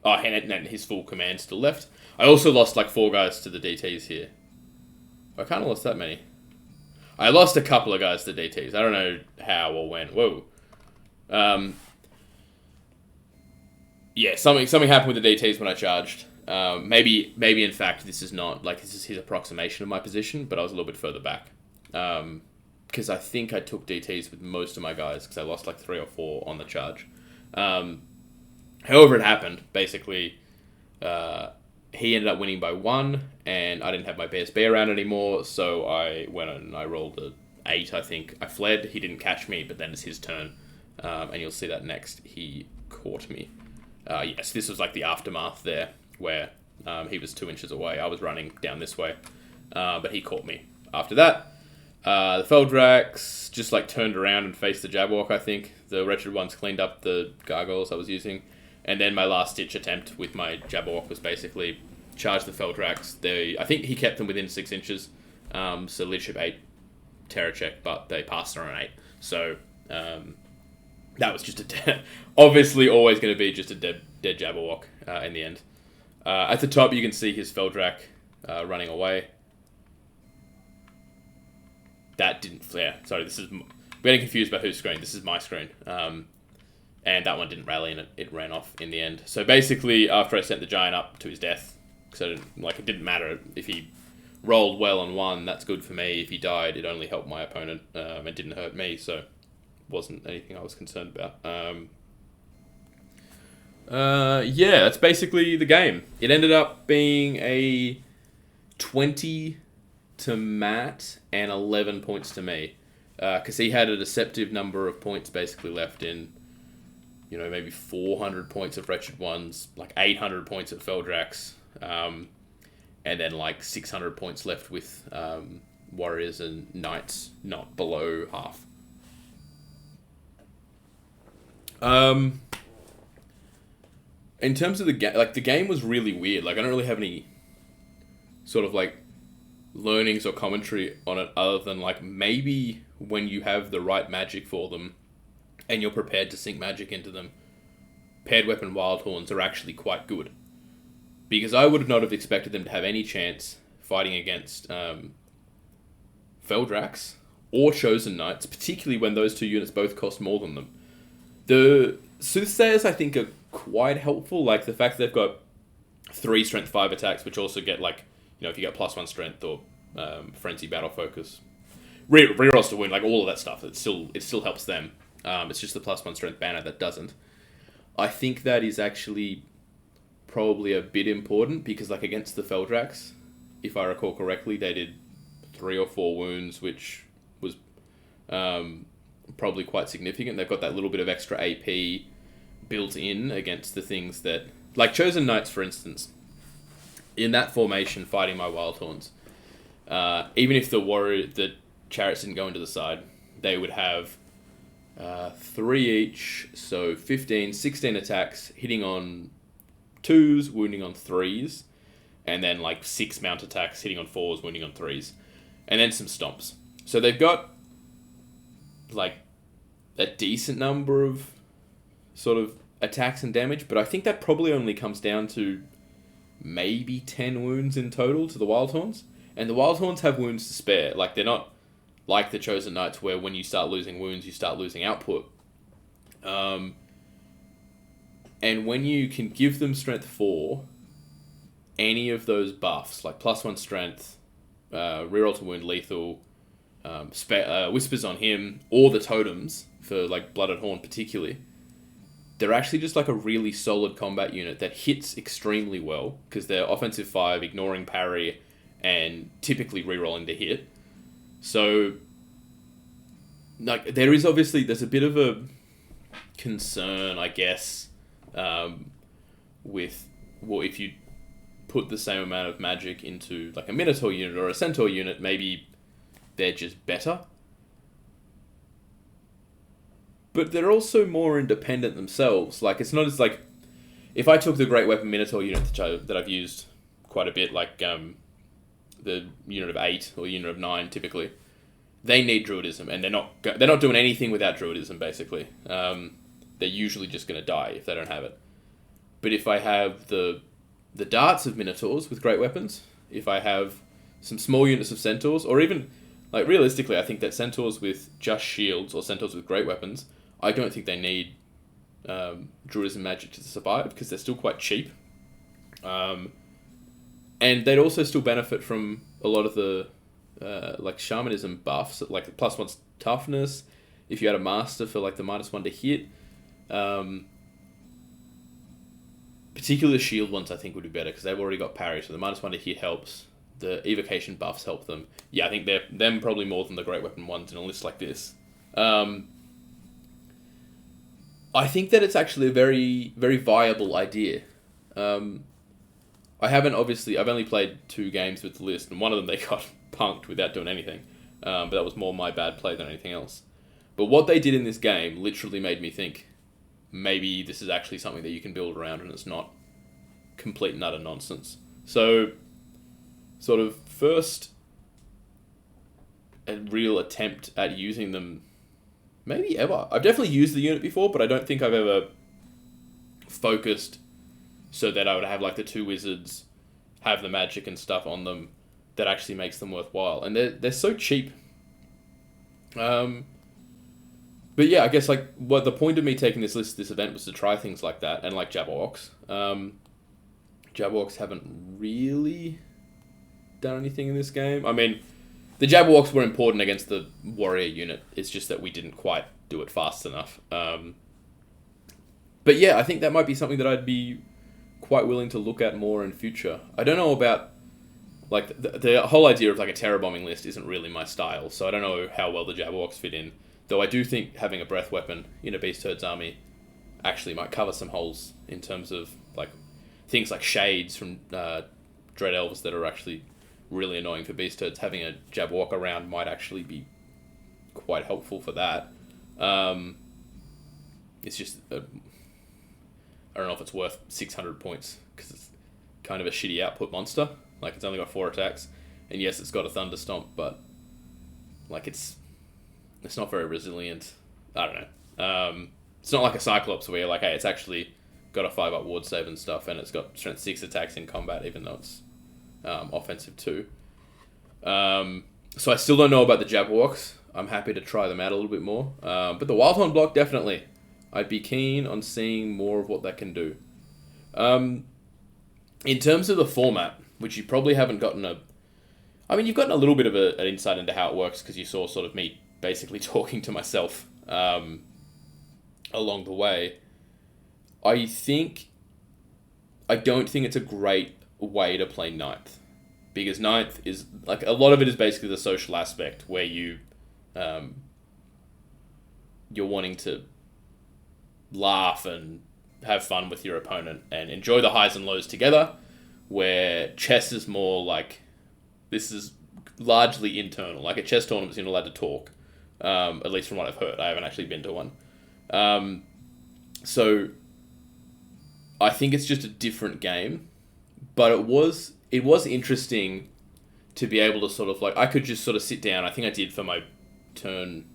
Oh, and his full command still left. I also lost like 4 guys to the DTs here. I kind of lost that many. I lost a couple of guys to DTs. I don't know how or when. Whoa. Yeah, something happened with the DTs when I charged. Maybe in fact this is not, like, this is his approximation of my position, but I was a little bit further back. Because I think I took DTs with most of my guys, because I lost like 3 or 4 on the charge. However it happened, basically, he ended up winning by 1, and I didn't have my BSB around anymore, so I went and I rolled a 8, I think. I fled, he didn't catch me, but then it's his turn, and you'll see that next. He caught me. Yes, this was like the aftermath there, where he was 2 inches away. I was running down this way, but he caught me. After that, the Feldrax just like turned around and faced the Jabberwock, I think. The wretched ones cleaned up the Gargoyles I was using. And then my last ditch attempt with my Jabberwock was basically charge the Feldrax. I think he kept them within 6 inches. So leadership 8 terror check, but they passed on an 8. So that was just obviously always going to be just a dead Jabberwock in the end. At the top you can see his Feldrax running away. That didn't flare. Sorry, we're getting confused about whose screen. This is my screen. And that one didn't rally, and it ran off in the end. So basically, after I sent the giant up to his death, because it didn't matter if he rolled well and won, that's good for me. If he died, it only helped my opponent. It didn't hurt me, so it wasn't anything I was concerned about. Yeah, that's basically the game. It ended up being a 20 to Matt and 11 points to me, because he had a deceptive number of points basically left in, maybe 400 points of Wretched Ones, like 800 points of Feldrax, and then like 600 points left with Warriors and Knights, not below half. In terms of the game, the game was really weird. I don't really have any sort of learnings or commentary on it other than maybe when you have the right magic for them and you're prepared to sink magic into them, paired weapon Wildhorns are actually quite good. Because I would not have expected them to have any chance fighting against Feldrax or Chosen Knights, particularly when those 2 units both cost more than them. The Soothsayers, I think, are quite helpful. The fact that they've got 3 Strength 5 attacks, which also get, if you got +1 Strength or Frenzy Battle Focus, rerolls to win, all of that stuff, it still helps them. It's just the +1 Strength banner that doesn't. I think that is actually probably a bit important because, against the Feldrax, if I recall correctly, they did 3 or 4 wounds, which was probably quite significant. They've got that little bit of extra AP built in against the things that... Like Chosen Knights, for instance. In that formation, fighting my Wildhorns, even if the Chariots didn't go into the side, they would have 3 each, so 15, 16 attacks, hitting on 2s, wounding on 3s, and then like 6 mount attacks, hitting on 4s, wounding on 3s, and then some stomps. So they've got like a decent number of sort of attacks and damage, but I think that probably only comes down to maybe 10 wounds in total to the Wildhorns. And the Wildhorns have wounds to spare. Like, they're not like the Chosen Knights where when you start losing wounds, you start losing output. And when you can give them strength 4, any of those buffs, like +1 strength, reroll to wound lethal, whispers on him, or the totems for like Blooded Horn particularly, they're actually just like a really solid combat unit that hits extremely well because they're offensive 5, ignoring parry, and typically rerolling to hit. So, like, there's a bit of a concern, I guess, with if you put the same amount of magic into like a Minotaur unit or a Centaur unit, maybe they're just better. But they're also more independent themselves. Like, it's not as like... If I took the Great Weapon Minotaur unit that I've used quite a bit, like the unit of 8 or unit of 9 typically, they need Druidism, and they're not doing anything without Druidism, basically. They're usually just going to die if they don't have it. But if I have the darts of Minotaurs with Great Weapons, if I have some small units of Centaurs, or even... Like, realistically, I think that Centaurs with just shields or Centaurs with Great Weapons... I don't think they need Druidism magic to survive because they're still quite cheap. And they'd also still benefit from a lot of the like Shamanism buffs, like +1 toughness. If you had a Master for like the -1 to hit. Particularly the shield ones I think would be better because they've already got parry, so the -1 to hit helps. The Evocation buffs help them. Yeah, I think they're them probably more than the Great Weapon ones in a list like this. I think that it's actually a very, very viable idea. I've only played 2 games with the list, and one of them they got punked without doing anything. But that was more my bad play than anything else. But what they did in this game literally made me think, maybe this is actually something that you can build around and it's not complete and utter nonsense. So, sort of first a real attempt at using them maybe ever. I've definitely used the unit before, but I don't think I've ever focused so that I would have like the 2 wizards, have the magic and stuff on them that actually makes them worthwhile. And they're so cheap. But yeah, I guess like what the point of me taking this event was to try things like that, and like Jabberwocks. Jabberwocks haven't really done anything in this game. I mean, the Jabberwocks were important against the warrior unit. It's just that we didn't quite do it fast enough. But yeah, I think that might be something that I'd be quite willing to look at more in future. I don't know about... Like, the whole idea of like a terror bombing list isn't really my style, so I don't know how well the Jabberwocks fit in. Though I do think having a breath weapon in a Beast Herd's army actually might cover some holes in terms of like things like shades from Dread Elves that are actually really annoying for Beast Herds. Having a Jabberwock around might actually be quite helpful for that. It's just... I don't know if it's worth 600 points, because it's kind of a shitty output monster. Like, it's only got 4 attacks, and yes, it's got a Thunder Stomp, but like it's not very resilient. I don't know. It's not like a Cyclops where you're like, hey, it's actually got a 5-up ward save and stuff, and it's got strength 6 attacks in combat, even though it's offensive 2. So I still don't know about the Jabberwocks. I'm happy to try them out a little bit more. But the Wildhorn block, definitely. I'd be keen on seeing more of what that can do. In terms of the format, which you probably haven't gotten you've gotten a little bit of an insight into how it works because you saw sort of me basically talking to myself along the way. I don't think it's a great way to play Ninth, because Ninth is like a lot of it is basically the social aspect where you you're wanting to laugh and have fun with your opponent and enjoy the highs and lows together, where chess is more like, this is largely internal. Like at chess tournaments, you're not allowed to talk, at least from what I've heard. I haven't actually been to one. So I think it's just a different game, but it was interesting to be able to sort of like, I could just sort of sit down. I think I did for my turn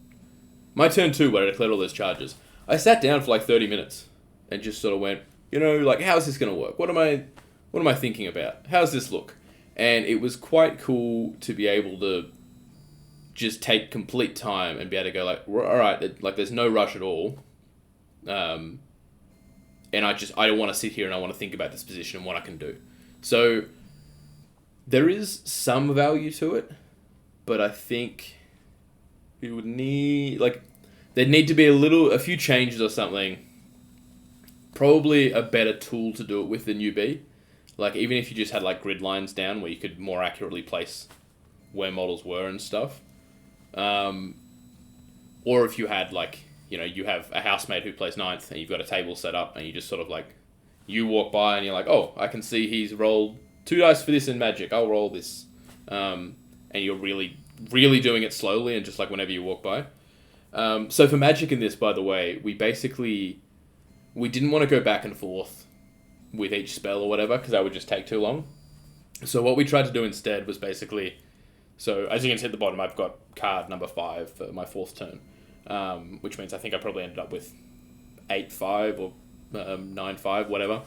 2 where I declared all those charges. I sat down for like 30 minutes and just sort of went, like, how's this going to work? What am I thinking about? How's this look? And it was quite cool to be able to just take complete time and be able to go like, all right, like there's no rush at all. And I don't want to sit here and I want to think about this position and what I can do. So there is some value to it, but I think it would need, like, there'd need to be a few changes or something. Probably a better tool to do it with than UB. Like, even if you just had, like, grid lines down where you could more accurately place where models were and stuff. Or if you had, like, you have a housemate who plays 9th and you've got a table set up and you just sort of, like, you walk by and you're like, oh, I can see he's rolled 2 dice for this in Magic. I'll roll this. And you're really, really doing it slowly and just, like, whenever you walk by. So for Magic in this, by the way, we didn't want to go back and forth with each spell or whatever, because that would just take too long. So what we tried to do instead was basically, so as you can see at the bottom, I've got card number 5 for my 4th turn, which means I think I probably ended up with 8-5 or 9-5, whatever.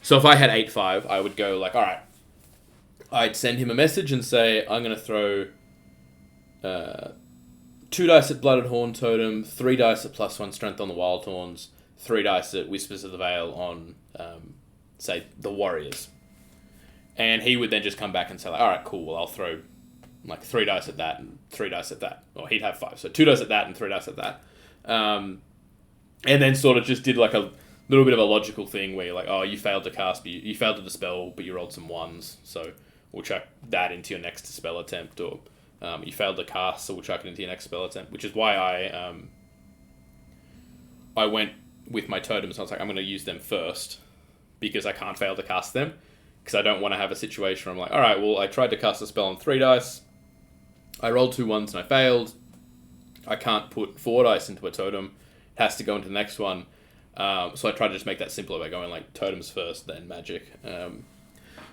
So if I had 8-5, I would go like, all right, I'd send him a message and say, I'm going to throw 2 dice at Blooded Horn Totem, 3 dice at +1 strength on the Wildhorns, 3 dice at Whispers of the Veil on, say, the Warriors. And he would then just come back and say, like, all right, cool, well, I'll throw, like, 3 dice at that and 3 dice at that. Or he'd have 5. So 2 dice at that and 3 dice at that. And then sort of just did, like, a little bit of a logical thing where you're like, oh, you failed to cast, but you failed to dispel, but you rolled some 1s. So we'll chuck that into your next spell attempt. Or you failed to cast, so we'll chuck it into your next spell attempt. Which is why I went with my totems. I was like, I'm going to use them first, because I can't fail to cast them, because I don't want to have a situation where I'm like, all right, well, I tried to cast a spell on 3 dice, I rolled 2 1s and I failed, I can't put 4 dice into a totem, it has to go into the next one. So I tried to just make that simpler by going like totems first, then magic.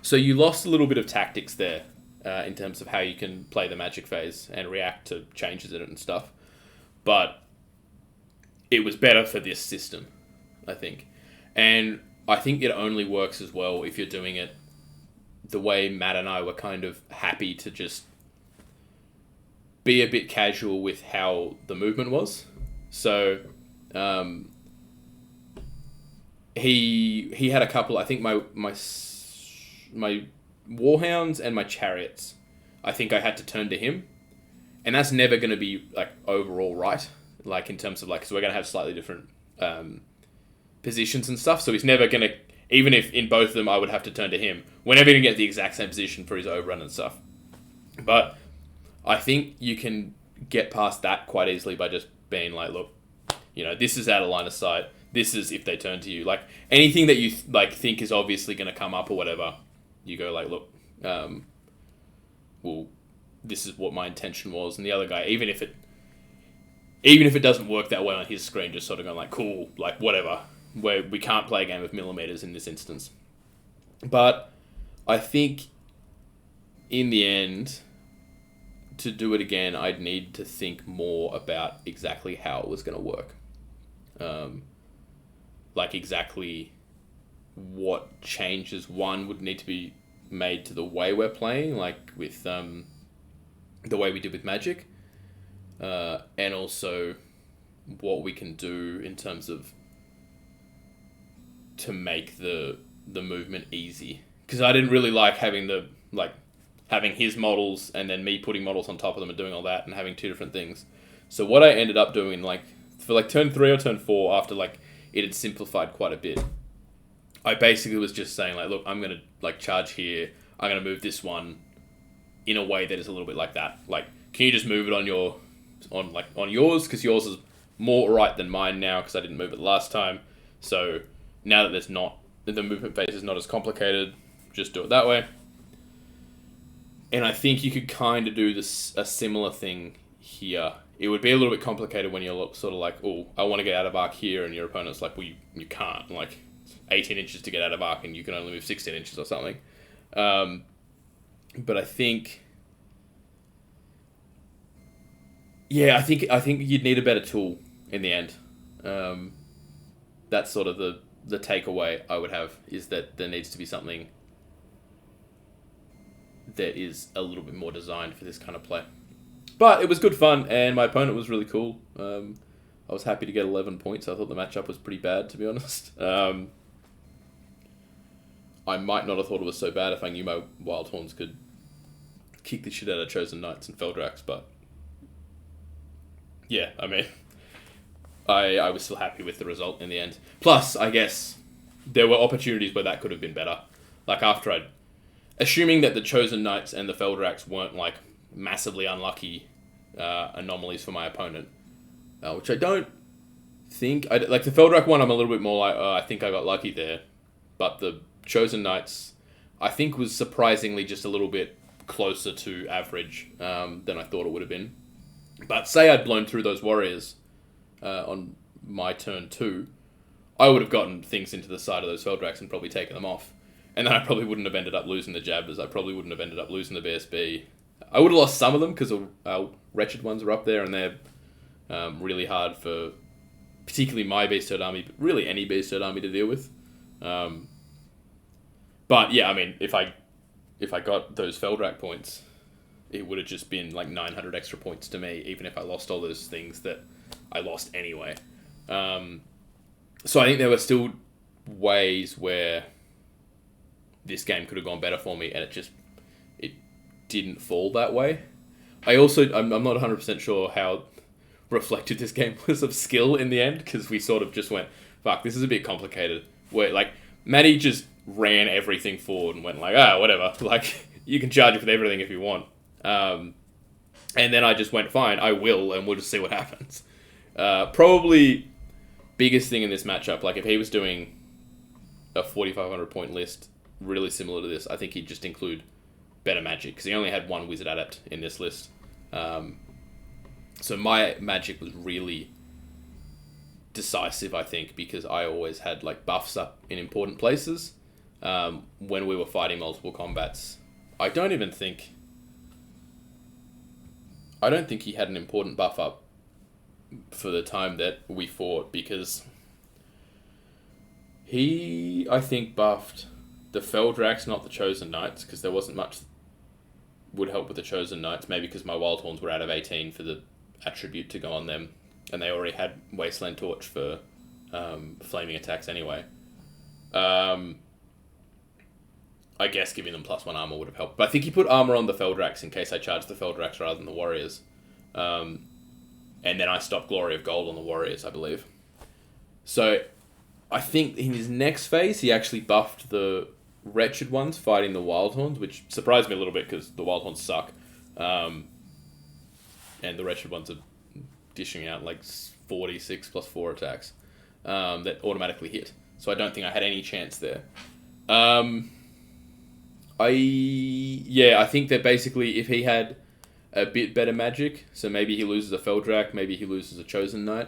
So you lost a little bit of tactics there in terms of how you can play the magic phase and react to changes in it and stuff, but it was better for this system, I think. And I think it only works as well if you're doing it the way Matt and I were kind of happy to just be a bit casual with how the movement was. So he had a couple, I think my Warhounds and my Chariots, I think I had to turn to him. And that's never going to be like overall right. Like in terms of like, so we're going to have slightly different positions and stuff. So he's never going to, even if in both of them I would have to turn to him, we're never going to get the exact same position for his overrun and stuff. But I think you can get past that quite easily by just being like, look, this is out of line of sight. This is if they turn to you. Like anything that you like think is obviously going to come up or whatever, you go like, look, well, this is what my intention was. And the other guy, even if it doesn't work that way on his screen, just sort of going like, cool, like whatever, where we can't play a game of millimeters in this instance. But I think in the end, to do it again, I'd need to think more about exactly how it was going to work. Like exactly what changes would need to be made to the way we're playing, like with the way we did with Magic. And also what we can do in terms of to make the movement easy, because I didn't really like having having his models and then me putting models on top of them and doing all that and having 2 different things. So what I ended up doing for turn 3 or turn 4, after it had simplified quite a bit, I basically was just saying like, look, I'm gonna charge here, I'm gonna move this one in a way that is a little bit like that. Like, can you just move it on yours, because yours is more right than mine now because I didn't move it last time. So now that the movement phase is not as complicated, just do it that way. And I think you could kind of do a similar thing here. It would be a little bit complicated when you're sort of like, oh, I want to get out of arc here, and your opponent's like, well, you can't. Like, 18 inches to get out of arc, and you can only move 16 inches or something. But I think... Yeah, I think you'd need a better tool in the end. That's sort of the takeaway I would have, is that there needs to be something that is a little bit more designed for this kind of play. But it was good fun, and my opponent was really cool. I was happy to get 11 points. I thought the matchup was pretty bad, to be honest. I might not have thought it was so bad if I knew my Wildhorns could kick the shit out of Chosen Knights and Feldrax, but yeah, I mean, I was still happy with the result in the end. Plus, I guess there were opportunities where that could have been better. Like after assuming that the Chosen Knights and the Feldrax weren't like massively unlucky anomalies for my opponent, which I don't think. Like the Feldrax one, I'm a little bit more like, I think I got lucky there. But the Chosen Knights, I think, was surprisingly just a little bit closer to average than I thought it would have been. But say I'd blown through those warriors on my turn 2, I would have gotten things into the side of those Feldrax and probably taken them off. And then I probably wouldn't have ended up losing the Jabbers. I probably wouldn't have ended up losing the BSB. I would have lost some of them because our wretched ones are up there and they're really hard for particularly my Beast Herd army, but really any Beast Herd army to deal with. But yeah, I mean, if I got those Feldrax points, it would have just been like 900 extra points to me, even if I lost all those things that I lost anyway. So I think there were still ways where this game could have gone better for me, and it didn't fall that way. I'm not 100% sure how reflective this game was of skill in the end, because we sort of just went, fuck, this is a bit complicated. Where, like, Maddie just ran everything forward and went like, whatever. Like, you can charge it with everything if you want. And then I just went, fine, I will, and we'll just see what happens. Probably biggest thing in this matchup, like if he was doing a 4,500 point list really similar to this, I think he'd just include better magic, because he only had one Wizard Adept in this list. So my magic was really decisive, I think, because I always had like buffs up in important places. When we were fighting multiple combats, I don't think he had an important buff up for the time that we fought, because he, I think, buffed the Feldrax, not the Chosen Knights, because there wasn't much would help with the Chosen Knights, maybe because my Wildhorns were out of 18 for the attribute to go on them, and they already had Wasteland Torch for flaming attacks anyway. I guess giving them +1 armor would have helped. But I think he put armor on the Feldrax in case I charged the Feldrax rather than the Warriors. And then I stopped Glory of Gold on the Warriors, I believe. So I think in his next phase, he actually buffed the Wretched ones fighting the Wildhorns, which surprised me a little bit because the Wildhorns suck. And the Wretched ones are dishing out like 46 +4 attacks that automatically hit. So I don't think I had any chance there. I think that basically if he had a bit better magic, so maybe he loses a Feldrax, maybe he loses a Chosen Knight,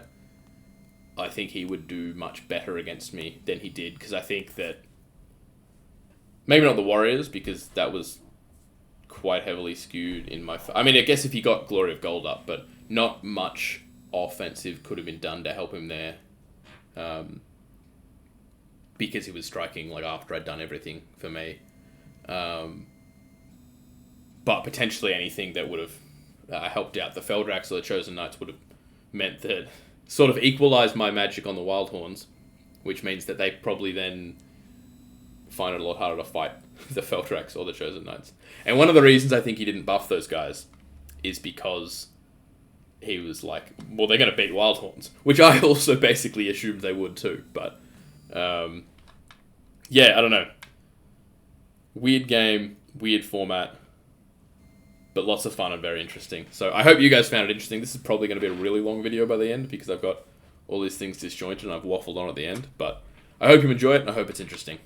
I think he would do much better against me than he did, because I think that maybe not the Warriors, because that was quite heavily skewed in my... I mean, I guess if he got Glory of Gold up, but not much offensive could have been done to help him there. Because he was striking like after I'd done everything for me. But potentially anything that would have helped out the Feldrax or the Chosen Knights would have meant that sort of equalised my magic on the Wildhorns, which means that they probably then find it a lot harder to fight the Feldrax or the Chosen Knights. And one of the reasons I think he didn't buff those guys is because he was like, well, they're going to beat Wildhorns, which I also basically assumed they would too. But yeah, I don't know. Weird game, weird format. but lots of fun and very interesting. So I hope you guys found it interesting. This is probably going to be a really long video by the end because I've got all these things disjointed and I've waffled on at the end. But I hope you enjoy it and I hope it's interesting.